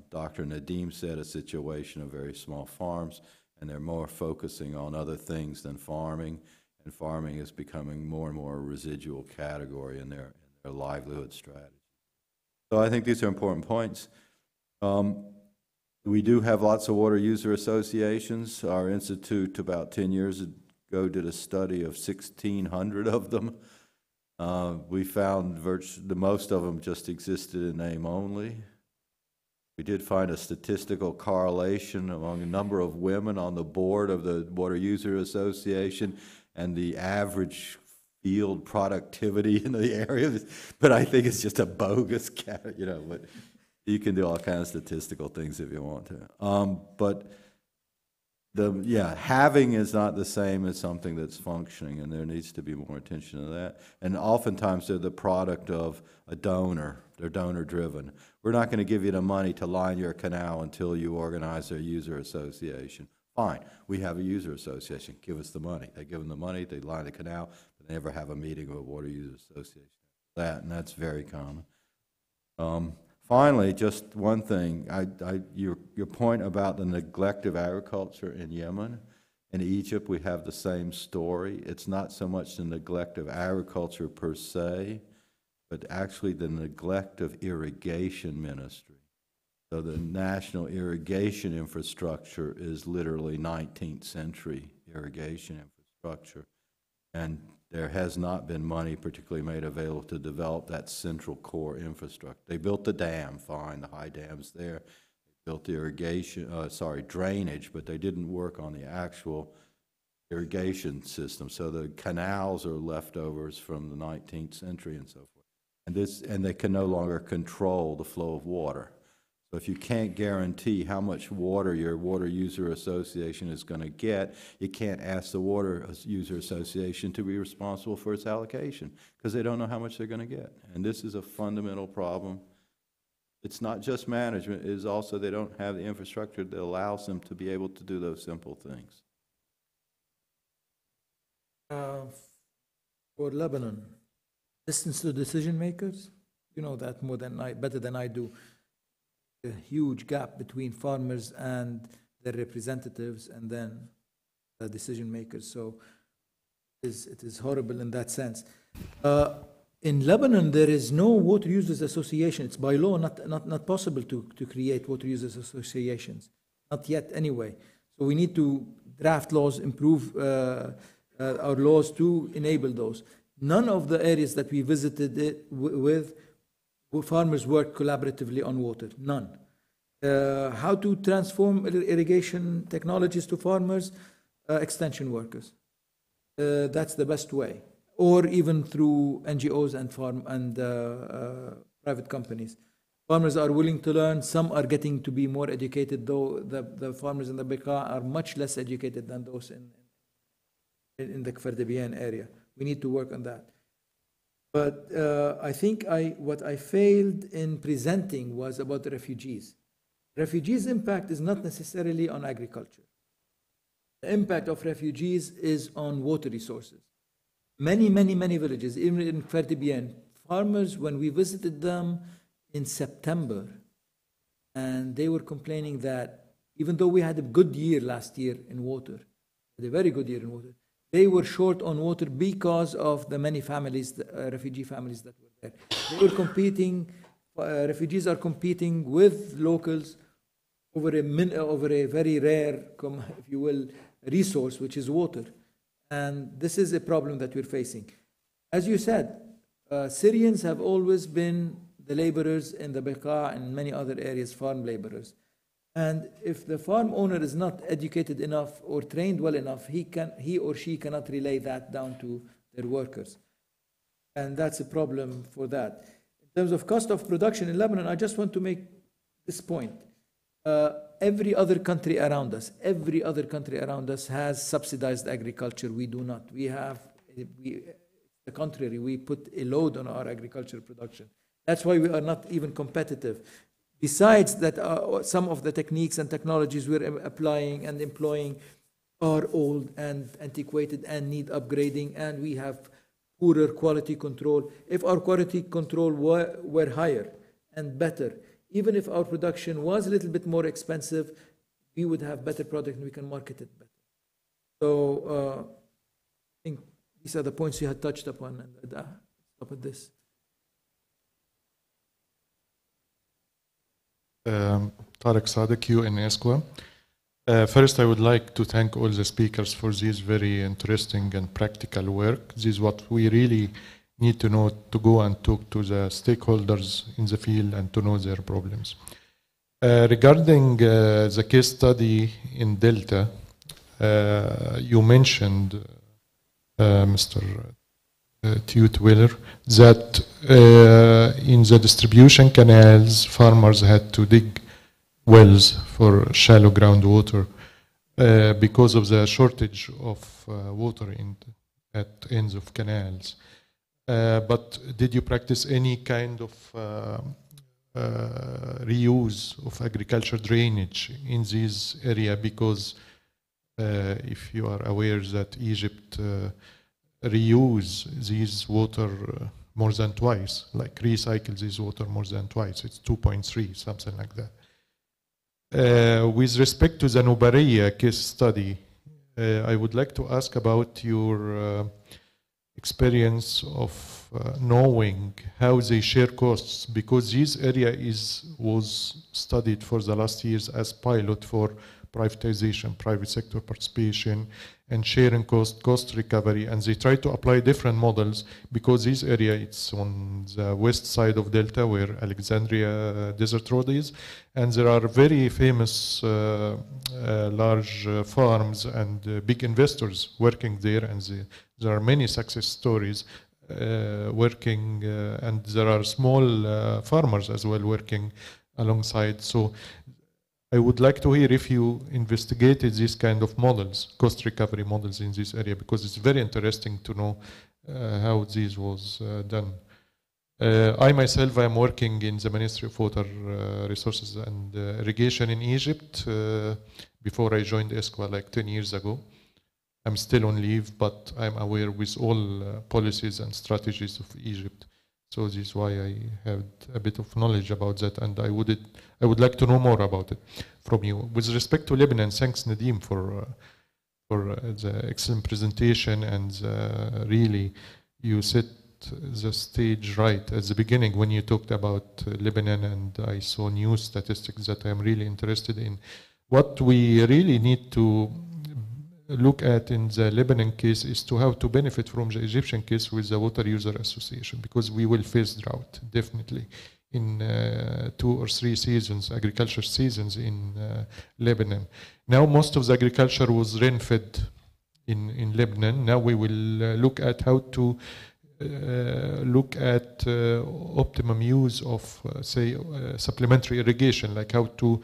[SPEAKER 4] Dr. Nadeem said, a situation of very small farms, and they're more focusing on other things than farming, and farming is becoming more and more a residual category in their livelihood strategy. So I think these are important points. We do have lots of water user associations. Our institute about 10 years ago did a study of 1,600 of them. We found most of them just existed in name only. We did find a statistical correlation among a number of women on the board of the Water User Association and the average field productivity in the area, but I think it's just a bogus, but you can do all kinds of statistical things if you want to. But having is not the same as something that's functioning, and there needs to be more attention to that. And oftentimes they're the product of a donor. They're donor-driven. We're not going to give you the money to line your canal until you organize a user association. Fine, we have a user association. Give us the money. They give them the money, they line the canal, but they never have a meeting of a water user association. And that's very common. Finally, just one thing, your point about the neglect of agriculture in Yemen. In Egypt, we have the same story. It's not so much the neglect of agriculture per se, but actually the neglect of irrigation ministry. So the national irrigation infrastructure is literally 19th century irrigation infrastructure. And there has not been money particularly made available to develop that central core infrastructure. They built the dam, fine, the high dams there. They built the irrigation, drainage, but they didn't work on the actual irrigation system. So the canals are leftovers from the 19th century and so forth. And they can no longer control the flow of water. So if you can't guarantee how much water your water user association is going to get, you can't ask the water user association to be responsible for its allocation, because they don't know how much they're going to get. And this is a fundamental problem. It's not just management, it is also they don't have the infrastructure that allows them to be able to do those simple things.
[SPEAKER 5] For Lebanon, distance to decision makers, you know that better than I do. A huge gap between farmers and their representatives, and then the decision makers. So it is horrible in that sense. In Lebanon, there is no water users association. It's by law not possible to create water users associations, not yet anyway. So we need to draft laws, improve our laws to enable those. None of the areas that we visited with farmers work collaboratively on water, none. How to transform irrigation technologies to farmers? Extension workers. That's the best way. Or even through NGOs and private companies. Farmers are willing to learn. Some are getting to be more educated, though the farmers in the Bekaa are much less educated than those in the Kfardabian area. We need to work on that. But I think what I failed in presenting was about the refugees. Refugees' impact is not necessarily on agriculture. The impact of refugees is on water resources. Many villages, even in Fertibien, farmers, when we visited them in September, and they were complaining that even though we had a good year last year in water, a very good year in water, they were short on water because of the many families, refugee families that were there. They were competing, refugees are competing with locals over a very rare, if you will, resource, which is water. And this is a problem that we're facing. As you said, Syrians have always been the laborers in the Beqa and many other areas, farm laborers. And if the farm owner is not educated enough or trained well enough, he or she cannot relay that down to their workers. And that's a problem for that. In terms of cost of production in Lebanon, I just want to make this point. Every other country around us has subsidized agriculture. We do not. The contrary, we put a load on our agricultural production. That's why we are not even competitive. Besides that, some of the techniques and technologies we're applying and employing are old and antiquated and need upgrading, and we have poorer quality control. If our quality control were higher and better, even if our production was a little bit more expensive, we would have better product and we can market it better. So I think these are the points you had touched upon, and stop at this.
[SPEAKER 7] Tarek Sadek, UNESCO. First, I would like to thank all the speakers for this very interesting and practical work. This is what we really need to know to go and talk to the stakeholders in the field and to know their problems. Regarding the case study in Delta, you mentioned, Mr. Tutwiler, that in the distribution canals, farmers had to dig wells for shallow groundwater because of the shortage of water at ends of canals. But did you practice any kind of reuse of agriculture drainage in this area? Because if you are aware that Egypt reuse these water more than twice, like recycle this water more than twice. It's 2.3, something like that. With respect to the Nubariya case study, I would like to ask about your experience of knowing how they share costs, because this area was studied for the last years as pilot for privatization, private sector participation, and sharing cost recovery, and they try to apply different models because this area, it's on the west side of Delta where Alexandria Desert Road is, and there are very famous large farms and big investors working there, and there are many success stories working, and there are small farmers as well working alongside. So I would like to hear if you investigated these kind of models, cost recovery models in this area, because it's very interesting to know how this was done. I myself am working in the Ministry of Water Resources and Irrigation in Egypt before I joined ESCWA like 10 years ago. I'm still on leave, but I'm aware with all policies and strategies of Egypt. So this is why I have a bit of knowledge about that, and I would like to know more about it from you. With respect to Lebanon, thanks Nadim for the excellent presentation, and really you set the stage right at the beginning when you talked about Lebanon, and I saw new statistics that I'm really interested in. What we really need to look at in the Lebanon case is to how to benefit from the Egyptian case with the Water User Association, because we will face drought definitely in 2 or 3 seasons, agriculture seasons in Lebanon. Now most of the agriculture was rain-fed in Lebanon. Now we will look at how to look at optimum use of, say, supplementary irrigation, like how to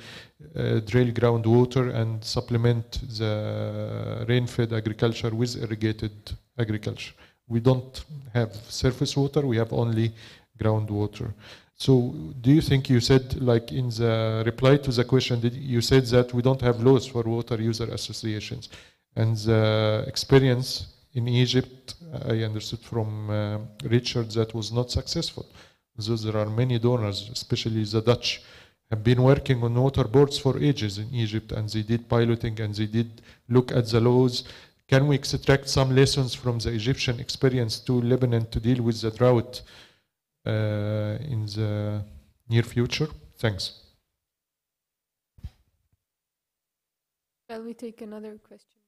[SPEAKER 7] drill groundwater and supplement the rain-fed agriculture with irrigated agriculture. We don't have surface water, we have only groundwater. So do you think you said, like in the reply to the question, you said that we don't have laws for water user associations, and the experience in Egypt, I understood from Richard, that was not successful. So there are many donors, especially the Dutch, have been working on water boards for ages in Egypt, and they did piloting and they did look at the laws. Can we extract some lessons from the Egyptian experience to Lebanon to deal with the drought in the near future? Thanks.
[SPEAKER 1] Shall we take another question?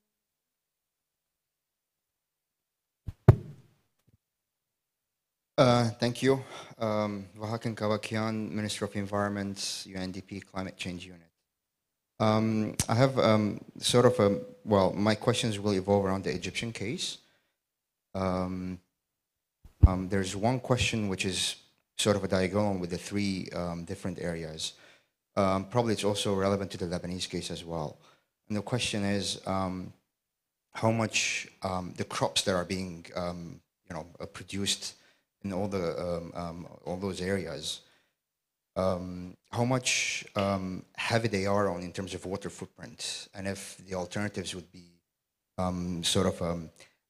[SPEAKER 8] Thank you. Vahakan Kawakian, Minister of Environment, UNDP Climate Change Unit. I have sort of a, well, my questions will evolve around the Egyptian case. There's one question which is sort of a diagram with the three different areas. Probably it's also relevant to the Lebanese case as well. And the question is how much the crops that are being produced in all the all those areas, how much heavy they are on in terms of water footprint, and if the alternatives would be sort of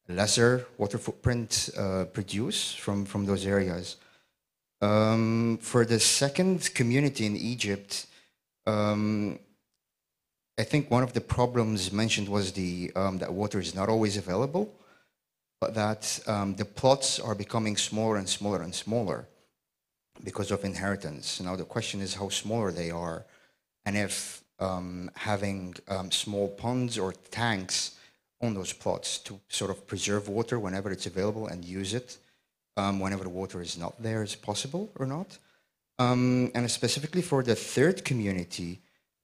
[SPEAKER 8] lesser water footprint produce from those areas. For the second community in Egypt, I think one of the problems mentioned was the that water is not always available, but that the plots are becoming smaller and smaller and smaller because of inheritance. Now the question is how smaller they are, and if having small ponds or tanks on those plots to sort of preserve water whenever it's available and use it whenever the water is not there is possible or not. And specifically for the third community,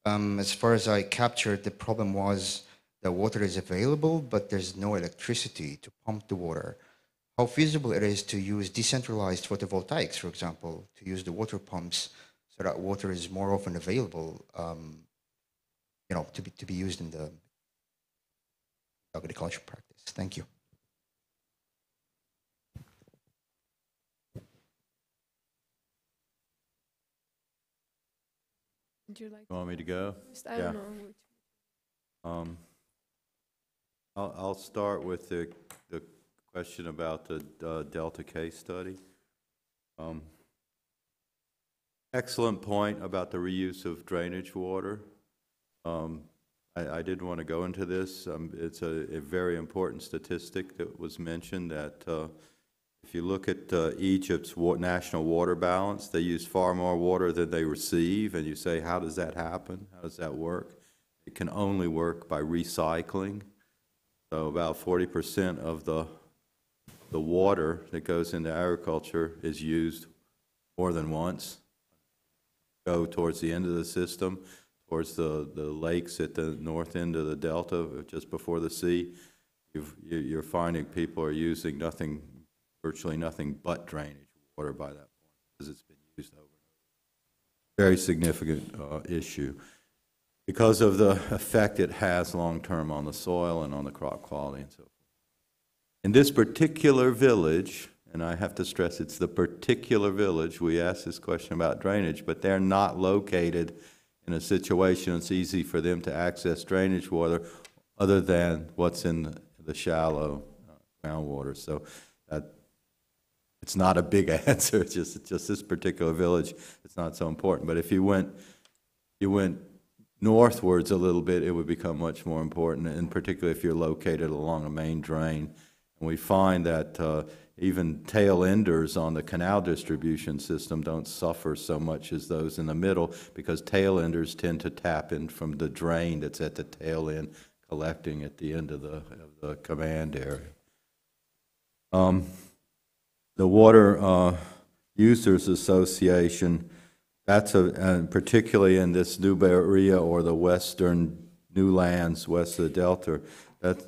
[SPEAKER 8] as far as I captured, the problem was the water is available, but there's no electricity to pump the water. How feasible it is to use decentralized photovoltaics, for example, to use the water pumps so that water is more often available, to be used in the agriculture practice. Thank you.
[SPEAKER 1] Would you like
[SPEAKER 4] You want me to go?
[SPEAKER 1] I don't know which.
[SPEAKER 4] I'll start with the question about the Delta case study. Excellent point about the reuse of drainage water. I didn't want to go into this. It's a very important statistic that was mentioned that if you look at Egypt's national water balance, they use far more water than they receive, and you say, how does that happen? How does that work? It can only work by recycling. So about 40% of the water that goes into agriculture is used more than once. Go towards the end of the system, towards the lakes at the north end of the delta, just before the sea. You're finding people are using virtually nothing but drainage water by that point because it's been used over and over. Very significant issue because of the effect it has long-term on the soil and on the crop quality and so forth. In this particular village, and I have to stress it's the particular village, we asked this question about drainage, but they're not located in a situation it's easy for them to access drainage water other than what's in the shallow groundwater. So it's not a big answer. It's just this particular village. It's not so important. But if you went northwards a little bit, it would become much more important, and particularly if you're located along a main drain. And we find that even tail enders on the canal distribution system don't suffer so much as those in the middle because tail enders tend to tap in from the drain that's at the tail end, collecting at the end of the command area. The Water Users Association, that's particularly in this New Berea or the western new lands west of the Delta. That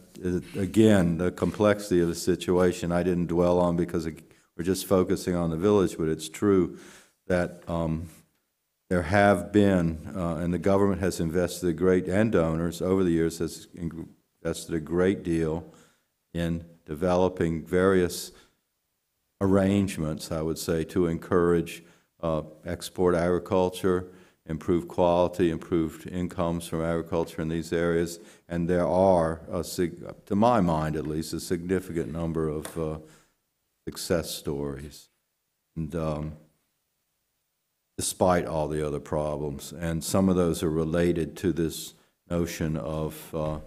[SPEAKER 4] again, the complexity of the situation I didn't dwell on because we're just focusing on the village, but it's true that there have been, and the government has invested and donors over the years has invested a great deal in developing various arrangements, I would say, to encourage export agriculture, improve quality, improved incomes from agriculture in these areas, and there are, to my mind at least, a significant number of success stories, and despite all the other problems. And some of those are related to this notion of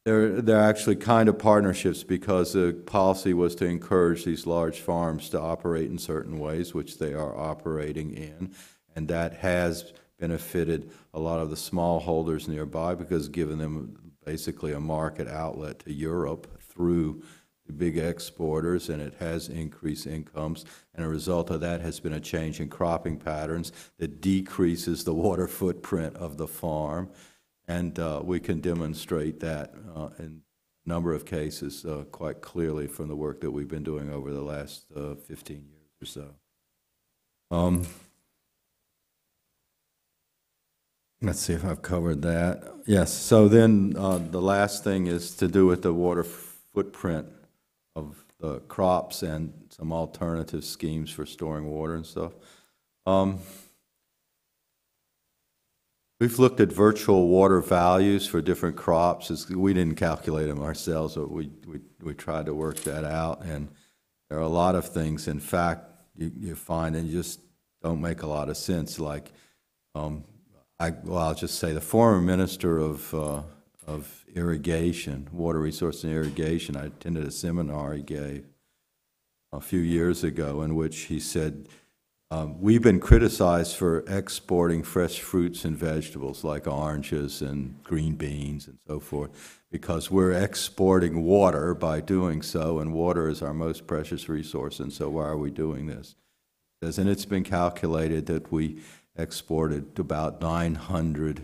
[SPEAKER 4] they're actually kind of partnerships, because the policy was to encourage these large farms to operate in certain ways, which they are operating in, and that has benefited a lot of the smallholders nearby, because given them basically a market outlet to Europe through the big exporters, and it has increased incomes, and a result of that has been a change in cropping patterns that decreases the water footprint of the farm. And we can demonstrate that in a number of cases quite clearly from the work that we've been doing over the last 15 years or so. Let's see if I've covered that. Yes, so then the last thing is to do with the water footprint of the crops and some alternative schemes for storing water and stuff. We've looked at virtual water values for different crops. We didn't calculate them ourselves, but we tried to work that out. And there are a lot of things, in fact, you find and just don't make a lot of sense. Like, I'll just say the former minister of irrigation, water resources and irrigation, I attended a seminar he gave a few years ago in which he said, we've been criticized for exporting fresh fruits and vegetables like oranges and green beans and so forth, because we're exporting water by doing so, and water is our most precious resource, and so why are we doing this? And it's been calculated that we exported about 900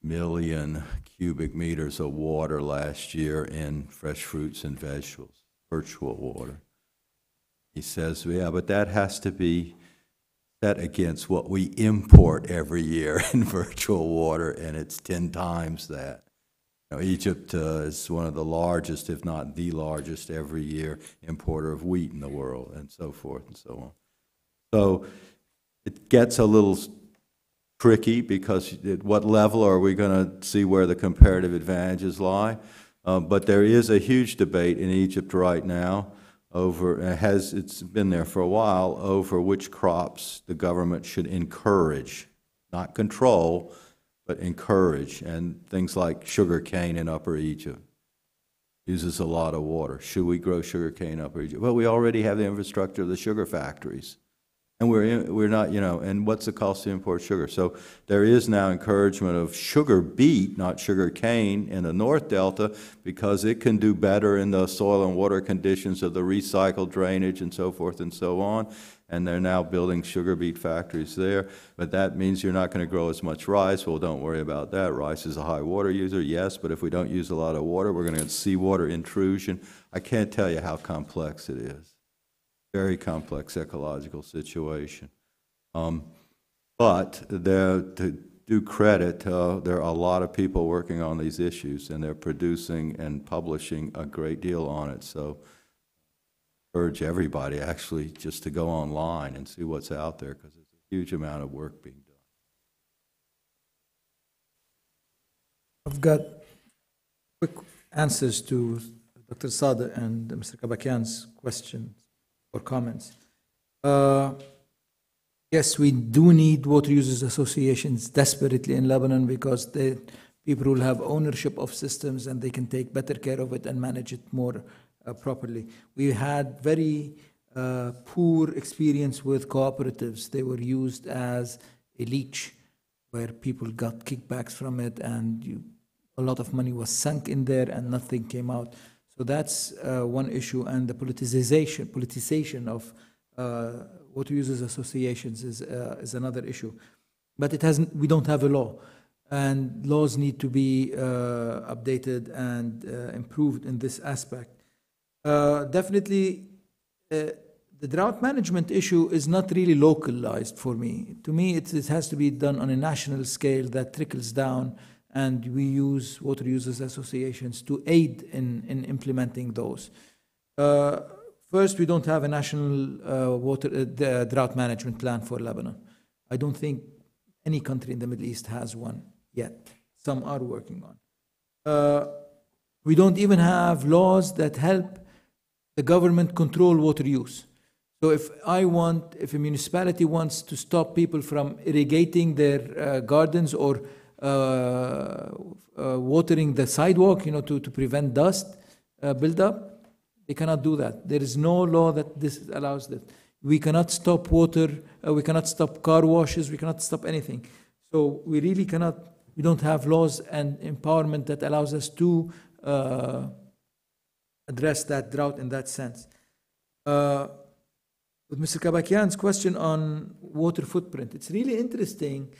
[SPEAKER 4] million cubic meters of water last year in fresh fruits and vegetables, virtual water. He says, yeah, but that has to be set against what we import every year in virtual water, and it's 10 times that. You know, Egypt is one of the largest, if not the largest, every year importer of wheat in the world, and so forth and so on. So it gets a little tricky, because at what level are we going to see where the comparative advantages lie? But there is a huge debate in Egypt right now over, it's been there for a while, over which crops the government should encourage, not control, but encourage. And things like sugar cane in Upper Egypt uses a lot of water. Should we grow sugar cane in Upper Egypt? Well, we already have the infrastructure of the sugar factories. And we're not, you know, and what's the cost to import sugar? So there is now encouragement of sugar beet, not sugar cane, in the North Delta, because it can do better in the soil and water conditions of the recycled drainage and so forth and so on. And they're now building sugar beet factories there. But that means you're not going to grow as much rice. Well, don't worry about that. Rice is a high water user, yes, but if we don't use a lot of water, we're going to get seawater intrusion. I can't tell you how complex it is. Very complex ecological situation. But to do credit, there are a lot of people working on these issues, and they're producing and publishing a great deal on it. So I urge everybody actually just to go online and see what's out there, because there's a huge amount of work being done.
[SPEAKER 5] I've got quick answers to Dr. Sadeh and Mr. Kabakian's questions or comments. Yes, we do need water users associations desperately in Lebanon, because people will have ownership of systems and they can take better care of it and manage it more properly. We had very poor experience with cooperatives. They were used as a leech, where people got kickbacks from it, and a lot of money was sunk in there and nothing came out. So that's one issue, and the politicization of water users associations is another issue. But we don't have a law, and laws need to be updated and improved in this aspect. Definitely, the drought management issue is not really localized for me. To me, it has to be done on a national scale that trickles down, and we use water users associations to aid in implementing those. first, we don't have a national drought management plan for Lebanon. I don't think any country in the Middle East has one yet. Some are working on. We don't even have laws that help the government control water use. So if a municipality wants to stop people from irrigating their gardens or watering the sidewalk, to prevent dust buildup, they cannot do that. There is no law that this allows that. We cannot stop water, we cannot stop car washes, we cannot stop anything. So we really cannot, we don't have laws and empowerment that allows us to address that drought in that sense. With Mr. Kabakian's question on water footprint, it's really interesting.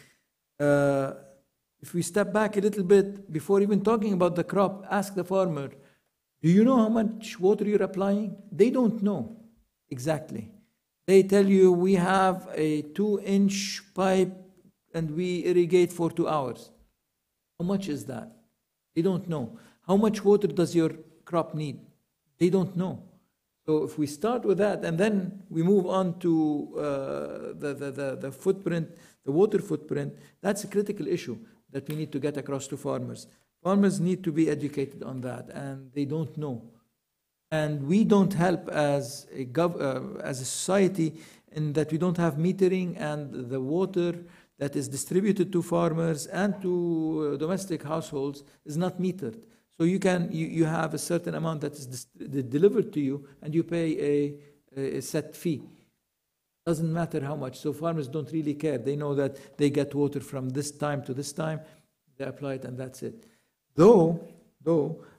[SPEAKER 5] If we step back a little bit, before even talking about the crop, ask the farmer, do you know how much water you're applying? They don't know exactly. They tell you, we have a 2-inch pipe and we irrigate for 2 hours. How much is that? They don't know. How much water does your crop need? They don't know. So if we start with that and then we move on to the footprint, the water footprint, that's a critical issue that we need to get across to farmers. Farmers need to be educated on that, and they don't know. And we don't help as a society in that we don't have metering, and the water that is distributed to farmers and to domestic households is not metered. So you have a certain amount that is delivered to you, and you pay a set fee. Doesn't matter how much. So farmers don't really care. They know that they get water from this time to this time. They apply it, and that's it. Though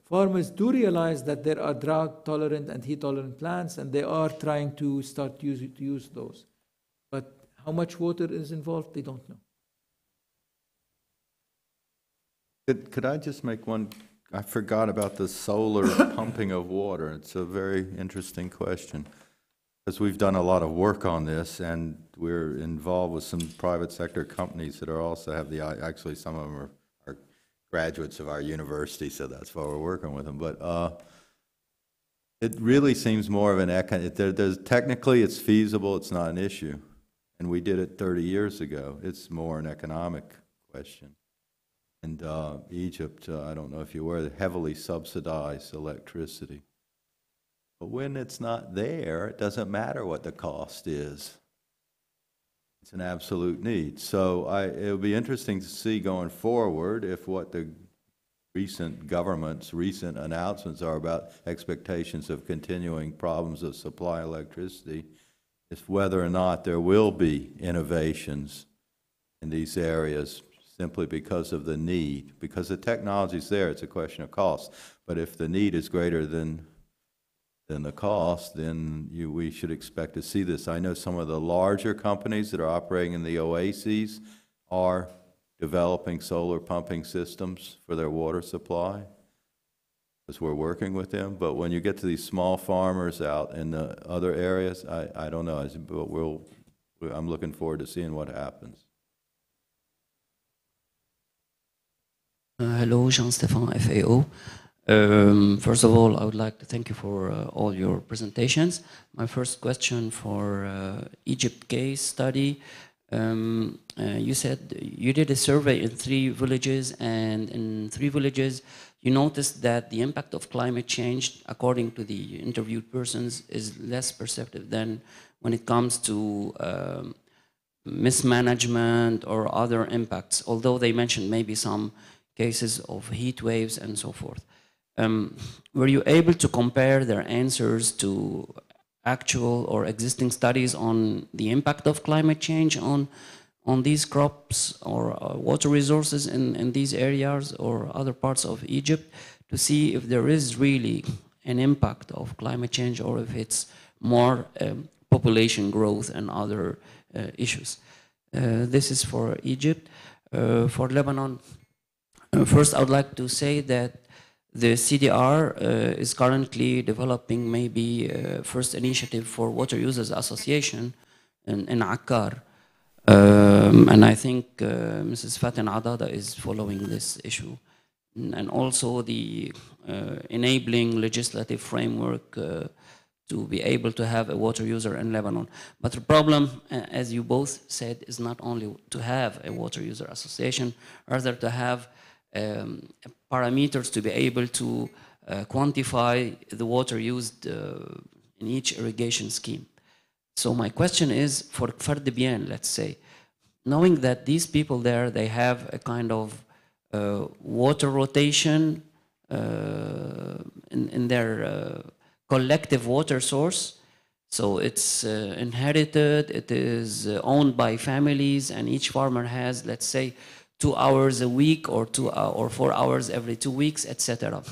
[SPEAKER 5] farmers do realize that there are drought-tolerant and heat-tolerant plants, and they are trying to start to use those. But how much water is involved, they don't know.
[SPEAKER 4] Could I just make one? I forgot about the solar pumping of water. It's a very interesting question, because we've done a lot of work on this, and we're involved with some private sector companies that also have actually some of them are graduates of our university, so that's why we're working with them. But it really seems more of an technically it's feasible, it's not an issue. And we did it 30 years ago. It's more an economic question. And Egypt, I don't know if you're aware, heavily subsidized electricity. But when it's not there, it doesn't matter what the cost is. It's an absolute need. So it'll be interesting to see going forward if what the government's recent announcements are about expectations of continuing problems of supply electricity, is whether or not there will be innovations in these areas simply because of the need. Because the technology's there, it's a question of cost. But if the need is greater than the cost, then we should expect to see this. I know some of the larger companies that are operating in the oases are developing solar pumping systems for their water supply, because we're working with them. But when you get to these small farmers out in the other areas, I don't know, but I'm looking forward to seeing what happens.
[SPEAKER 9] Hello, Jean-Stéphane, FAO. First of all, I would like to thank you for all your presentations. My first question for Egypt case study. You said you did a survey in 3 villages, and in 3 villages you noticed that the impact of climate change, according to the interviewed persons, is less perceptive than when it comes to mismanagement or other impacts, although they mentioned maybe some cases of heat waves and so forth. Were you able to compare their answers to actual or existing studies on the impact of climate change on these crops or water resources in these areas or other parts of Egypt, to see if there is really an impact of climate change or if it's more population growth and other issues? This is for Egypt. For Lebanon, first I would like to say that the CDR is currently developing maybe first initiative for Water Users Association in Akkar. And I think Mrs. Fatin Adada is following this issue. And also the enabling legislative framework to be able to have a water user in Lebanon. But the problem, as you both said, is not only to have a water user association, rather to have parameters to be able to quantify the water used in each irrigation scheme. So my question is, for Fard Bien, let's say, knowing that these people there, they have a kind of water rotation in their collective water source. So it's inherited, it is owned by families, and each farmer has, let's say, 2 hours a week or 4 hours every 2 weeks, etc.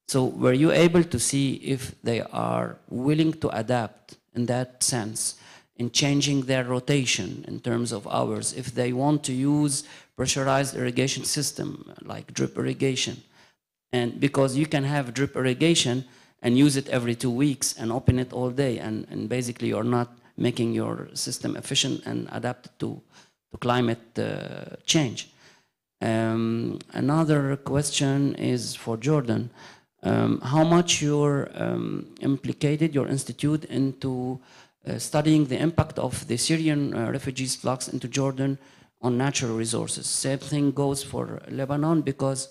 [SPEAKER 9] So were you able to see if they are willing to adapt in that sense, in changing their rotation in terms of hours, if they want to use pressurized irrigation system like drip irrigation? And because you can have drip irrigation and use it every 2 weeks and open it all day, and basically you're not making your system efficient and adapted to climate change. Another question is for Jordan. How much you're implicated, your institute, into studying the impact of the Syrian refugees flux into Jordan on natural resources? Same thing goes for Lebanon, because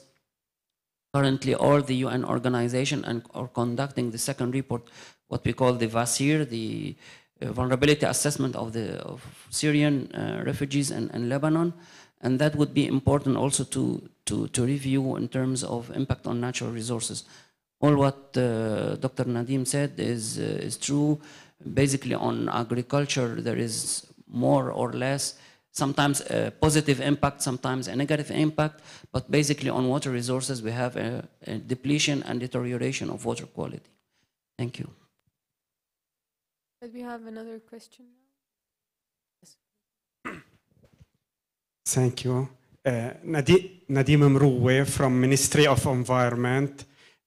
[SPEAKER 9] currently all the UN organizations are conducting the second report, what we call the VASIR, the vulnerability assessment of Syrian refugees in Lebanon. And that would be important also to review in terms of impact on natural resources. All what Dr. Nadim said is true. Basically on agriculture, there is more or less, sometimes a positive impact, sometimes a negative impact, but basically on water resources, we have a depletion and deterioration of water quality. Thank you.
[SPEAKER 1] But we have another question now.
[SPEAKER 10] Thank you. Nadim Mrouwe from Ministry of Environment,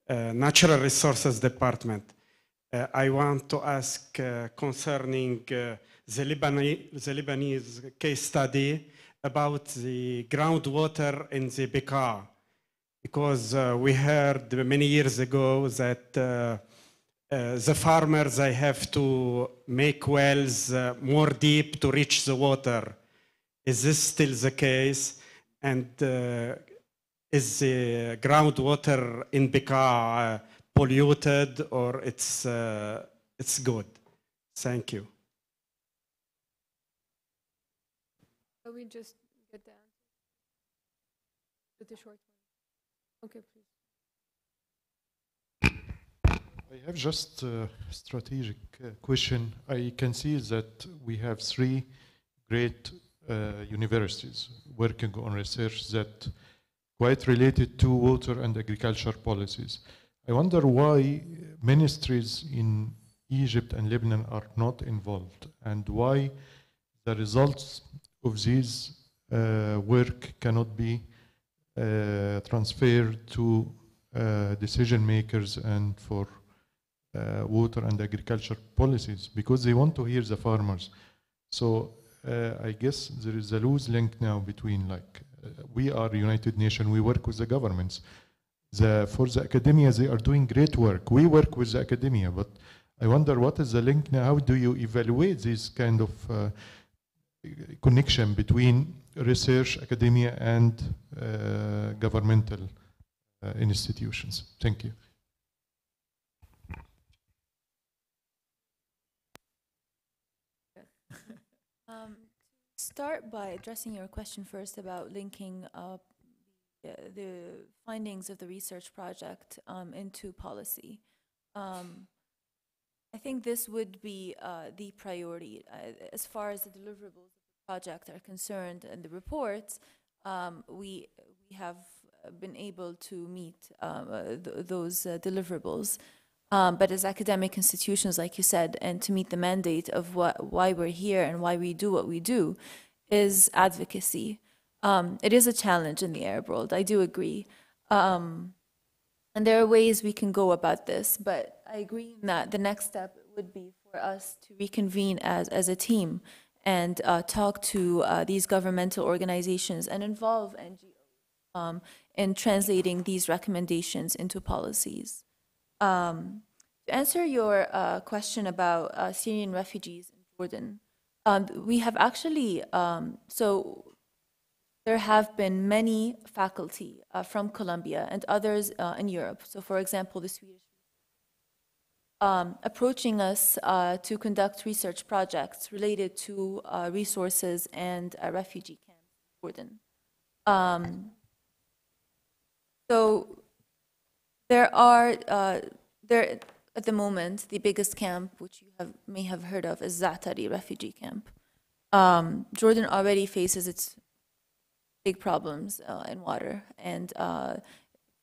[SPEAKER 10] Natural Resources Department. I want to ask concerning the Lebanese case study about the groundwater in the Bekaa, because we heard many years ago that the farmers, they have to make wells more deep to reach the water. Is this still the case? And is the groundwater in Bekaa polluted, or it's good? Thank you.
[SPEAKER 1] Can we just get the answer with the short one? Okay, please.
[SPEAKER 7] I have just a strategic question. I can see that we have 3 great universities working on research that quite related to water and agriculture policies. I wonder why ministries in Egypt and Lebanon are not involved, and why the results of this work cannot be transferred to decision makers and for water and agriculture policies, because they want to hear the farmers. So I guess there is a loose link now between, like, we are United Nations, we work with the governments. For the academia, they are doing great work. We work with the academia, but I wonder what is the link now? How do you evaluate this kind of connection between research, academia, and governmental institutions? Thank you.
[SPEAKER 3] Start by addressing your question first about linking up the findings of the research project into policy. I think this would be the priority. As far as the deliverables of the project are concerned and the reports, we have been able to meet those deliverables. But as academic institutions, like you said, and to meet the mandate of why we're here and why we do what we do, is advocacy. It is a challenge in the Arab world, I do agree. And there are ways we can go about this, but I agree that the next step would be for us to reconvene as a team and talk to these governmental organizations and involve NGOs in translating these recommendations into policies. To To answer your question about Syrian refugees in Jordan, we have actually, so there have been many faculty from Colombia and others in Europe. So for example, the Swedish approaching us to conduct research projects related to resources and refugee camps in Jordan. So there are, at the moment, the biggest camp, which you may have heard of, is Za'atari refugee camp. Jordan already faces its big problems in water, and of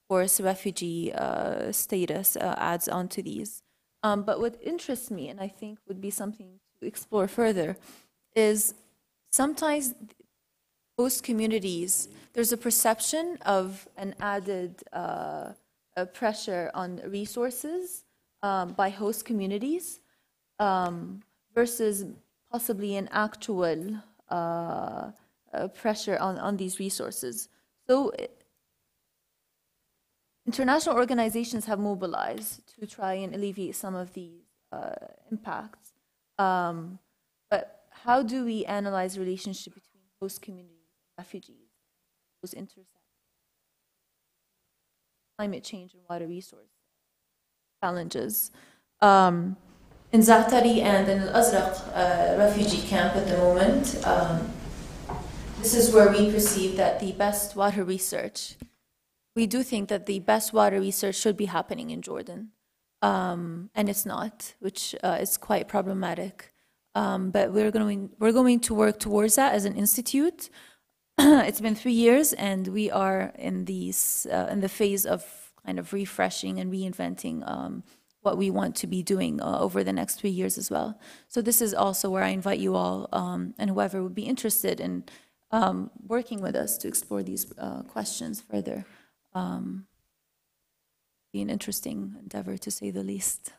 [SPEAKER 3] course, refugee status adds on to these. But what interests me, and I think would be something to explore further, is sometimes host communities, there's a perception of an added pressure on resources by host communities versus possibly an actual pressure on these resources. So international organizations have mobilized to try and alleviate some of these impacts. But how do we analyze the relationship between host communities and refugees, those intersect climate change and water resource challenges? In Za'atari and in Al-Azraq refugee camp at the moment, this is where we perceive that the best water research, we do think that the best water research should be happening in Jordan, and it's not, which is quite problematic. But we're going to work towards that as an institute. It's been 3 years, and we are in the phase of kind of refreshing and reinventing what we want to be doing over the next 3 years as well. So this is also where I invite you all and whoever would be interested in working with us to explore these questions further. Be an interesting endeavor, to say the least.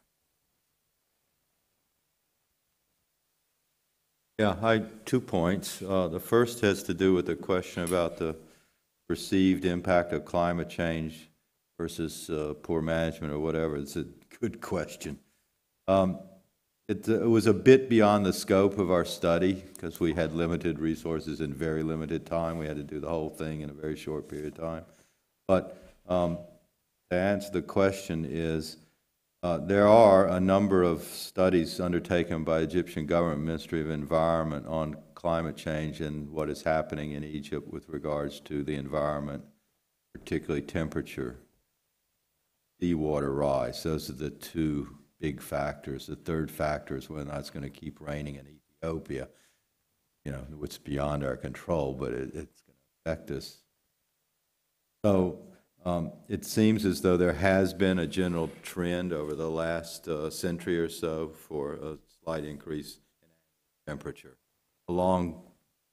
[SPEAKER 4] Yeah, I had 2 points. The first has to do with the question about the perceived impact of climate change versus poor management or whatever. It's a good question. It was a bit beyond the scope of our study because we had limited resources and very limited time. We had to do the whole thing in a very short period of time. But to answer the question is, there are a number of studies undertaken by Egyptian government Ministry of Environment on climate change and what is happening in Egypt with regards to the environment, particularly temperature, seawater rise. Those are the 2 big factors. The third factor is whether or not it's going to keep raining in Ethiopia, you know, which is beyond our control, but it's going to affect us. So it seems as though there has been a general trend over the last century or so for a slight increase in temperature, along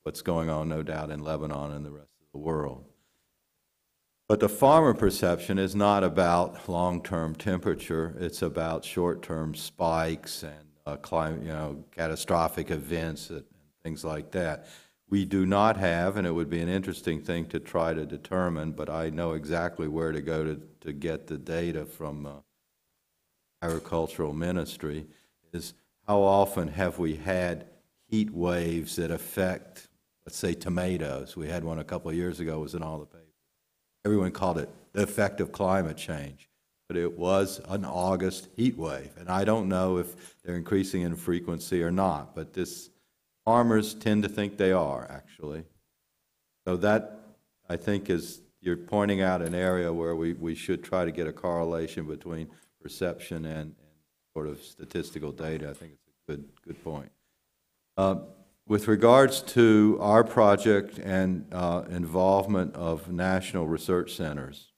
[SPEAKER 4] what's going on, no doubt, in Lebanon and the rest of the world. But the farmer perception is not about long-term temperature. It's about short-term spikes and climate, catastrophic events and things like that. We do not have, and it would be an interesting thing to try to determine, but I know exactly where to go to get the data from Agricultural Ministry, is how often have we had heat waves that affect, let's say, tomatoes. We had one a couple of years ago, it was in all the papers. Everyone called it the effect of climate change, but it was an August heat wave, and I don't know if they're increasing in frequency or not, but farmers tend to think they are, actually. So that, I think, is, you're pointing out an area where we should try to get a correlation between perception and sort of statistical data. I think it's a good point. With regards to our project and involvement of national research centers,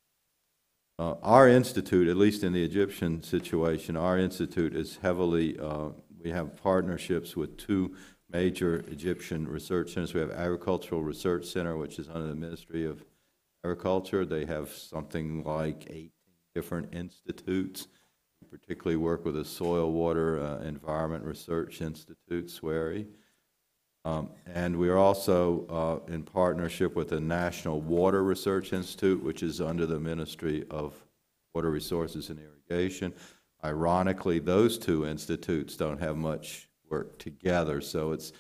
[SPEAKER 4] our institute, at least in the Egyptian situation, our institute is heavily, we have partnerships with 2 major Egyptian research centers. We have Agricultural Research Center, which is under the Ministry of Agriculture. They have something like 8 different institutes. We particularly work with the Soil, Water, Environment Research Institute, SWERI. And we are also in partnership with the National Water Research Institute, which is under the Ministry of Water Resources and Irrigation. Ironically, those two institutes don't have much work together, so it's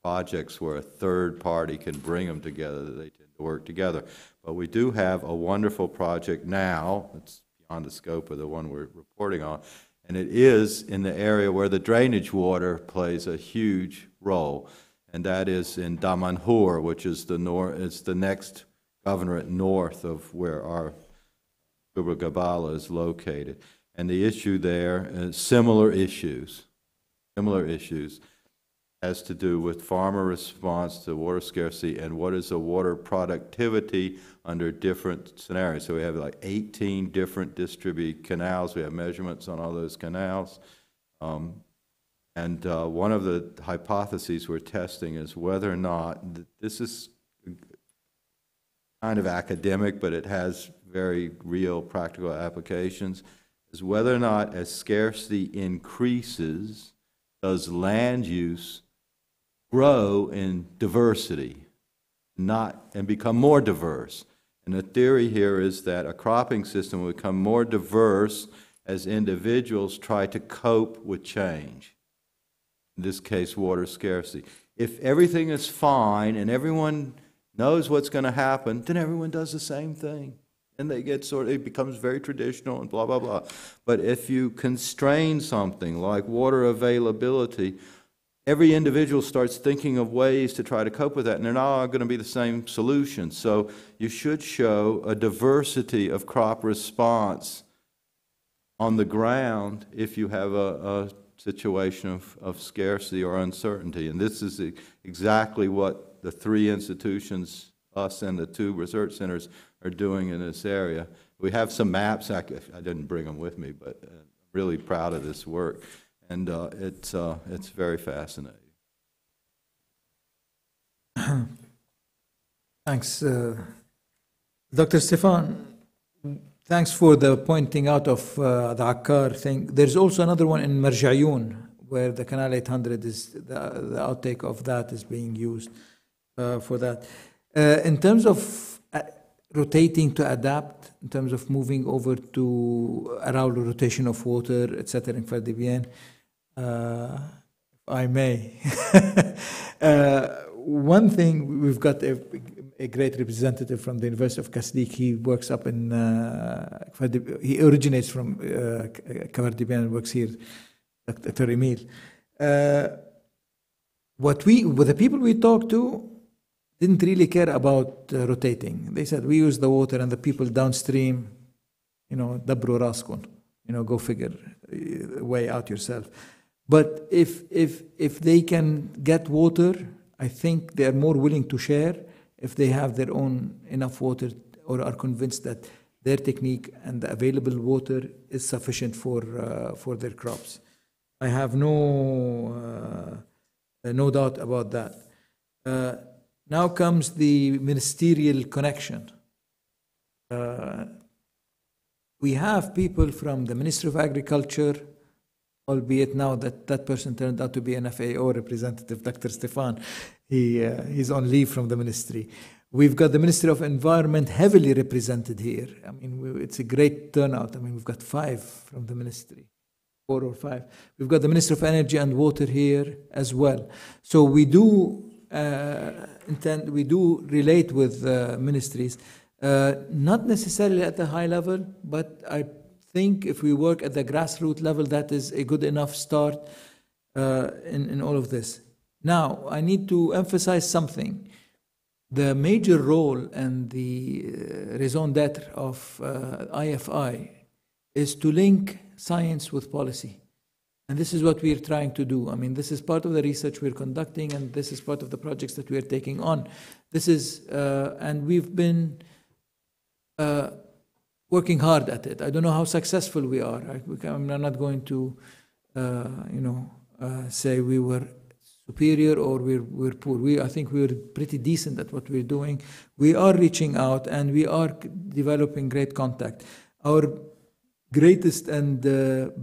[SPEAKER 4] projects where a third party can bring them together that they tend to work together. But we do have a wonderful project now, it's beyond the scope of the one we're reporting on, and it is in the area where the drainage water plays a huge role, and that is in Damanhur, which is it's the next governorate north of where our Shubra Gabala is located. And the issue there is similar issues, has to do with farmer response to water scarcity and what is the water productivity under different scenarios. So we have like 18 different distributed canals. We have measurements on all those canals. One of the hypotheses we're testing is whether or not, this is kind of academic, but it has very real practical applications, is whether or not as scarcity increases, does land use grow in diversity and become more diverse. And the theory here is that a cropping system will become more diverse as individuals try to cope with change. In this case, water scarcity. If everything is fine and everyone knows what's going to happen, then everyone does the same thing. And they get it becomes very traditional and blah, blah, blah. But if you constrain something like water availability, every individual starts thinking of ways to try to cope with that, and they're not all going to be the same solution. So you should show a diversity of crop response on the ground if you have a situation of scarcity or uncertainty. And this is exactly what the three institutions, us and the two research centers, are doing in this area. We have some maps. I didn't bring them with me, but I'm really proud of this work. And it's very fascinating.
[SPEAKER 5] Thanks. Dr. Stefan, thanks for the pointing out of the Akkar thing. There's also another one in Marjayoun, where the Canal 800 is, the outtake of that is being used for that. In terms of rotating to adapt, in terms of moving over to around the rotation of water, etc. in Fardibien, if I may. One thing, we've got a great representative from the University of Kasdik. He works up in, he originates from Fardibien and works here, Dr. Emil. With the people we talked to, didn't really care about rotating. They said, we use the water and the people downstream, dabru raskun, go figure a way out yourself. But if they can get water, I think they are more willing to share if they have their own enough water or are convinced that their technique and the available water is sufficient for their crops. I have no doubt about that. Now comes the ministerial connection. We have people from the Ministry of Agriculture, albeit now that person turned out to be an FAO representative, Dr. Stefan. He's on leave from the ministry. We've got the Ministry of Environment heavily represented here. I mean, it's a great turnout. I mean, we've got 5 from the ministry, 4 or 5. We've got the Ministry of Energy and Water here as well. So we do relate with ministries, not necessarily at the high level, but I think if we work at the grassroots level, that is a good enough start in all of this. Now, I need to emphasize something. The major role and the raison d'etre of IFI is to link science with policy. And this is what we're trying to do. I mean, this is part of the research we're conducting, and this is part of the projects that we're taking on. This is, and we've been working hard at it. I don't know how successful we are. I'm not going to, say we were superior or we're poor. I think we're pretty decent at what we're doing. We are reaching out and we are developing great contact. Our greatest and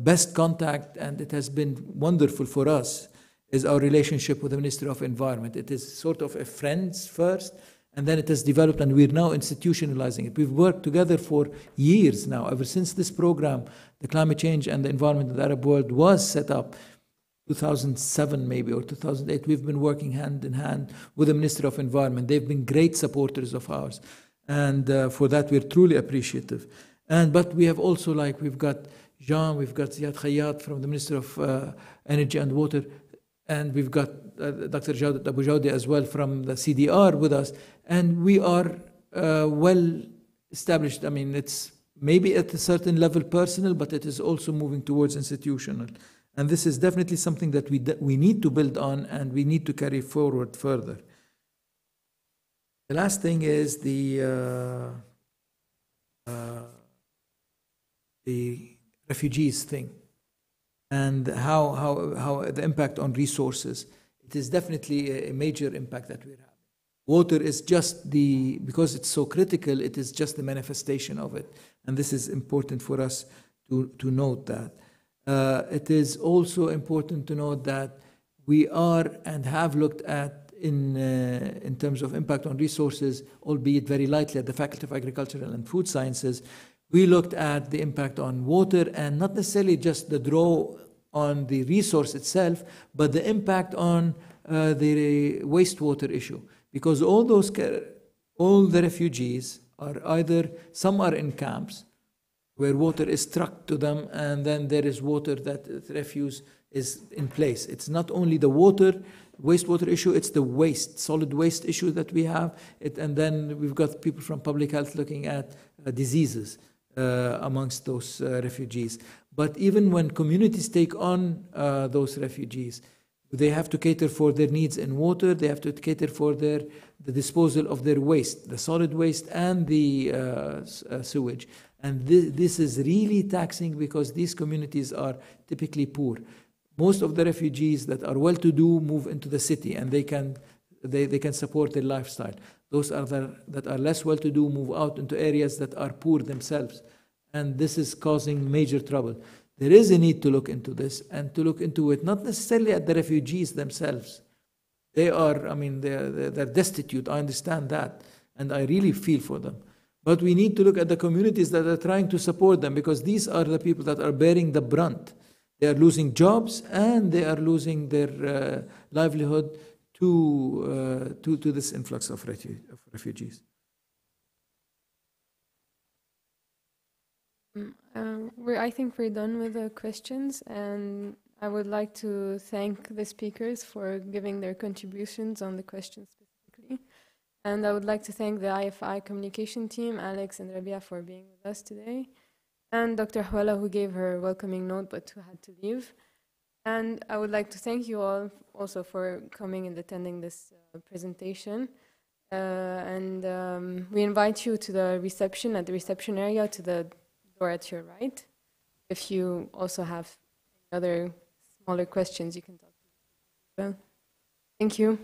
[SPEAKER 5] best contact, and it has been wonderful for us, is our relationship with the Ministry of Environment. It is sort of a friends first, And then it has developed, and we're now institutionalizing it. We've worked together for years now, ever since this program, the Climate Change and the Environment in the Arab World, was set up, 2007 maybe, or 2008. We've been working hand in hand with the Ministry of Environment. They've been great supporters of ours. And for that, we're truly appreciative. But we have also, like, we've got Jean, we've got Ziad Khayyat from the Ministry of Energy and Water, and we've got Dr. Jawdat Abu Jawdi as well from the CDR with us. And we are well established. I mean, it's maybe at a certain level personal, but it is also moving towards institutional. And this is definitely something that we need to build on, and we need to carry forward further. The last thing is the refugees thing, and how the impact on resources. It is definitely a major impact that we're having. Water is just because it's so critical, it is just the manifestation of it. And this is important for us to note that. It is also important to note that we are and have looked at, in terms of impact on resources, albeit very lightly at the Faculty of Agricultural and Food Sciences, we looked at the impact on water, and not necessarily just the draw on the resource itself, but the impact on the wastewater issue. Because all the refugees are either, some are in camps where water is trucked to them, and then there is water that refuse is in place. It's not only the wastewater issue, it's the solid waste issue that we have. And then we've got people from public health looking at diseases amongst those refugees. But even when communities take on those refugees, they have to cater for their needs in water, they have to cater for the disposal of their waste, the solid waste and the sewage. And this is really taxing, because these communities are typically poor. Most of the refugees that are well-to-do move into the city, and they can support their lifestyle. Those that are less well-to-do move out into areas that are poor themselves. And this is causing major trouble. There is a need to look into this, and to look into it not necessarily at the refugees themselves. They're destitute, I understand that, and I really feel for them. But we need to look at the communities that are trying to support them, because these are the people that are bearing the brunt. They are losing jobs, and they are losing their livelihood to this influx of refugees.
[SPEAKER 1] I think we're done with the questions, and I would like to thank the speakers for giving their contributions on the questions specifically. And I would like to thank the IFI communication team, Alex and Rabia, for being with us today, and Dr. Hwala, who gave her welcoming note but who had to leave. And I would like to thank you all also for coming and attending this presentation. We invite you to the reception, at the reception area, to the door at your right. If you also have other smaller questions, you can talk to me. Well, thank you.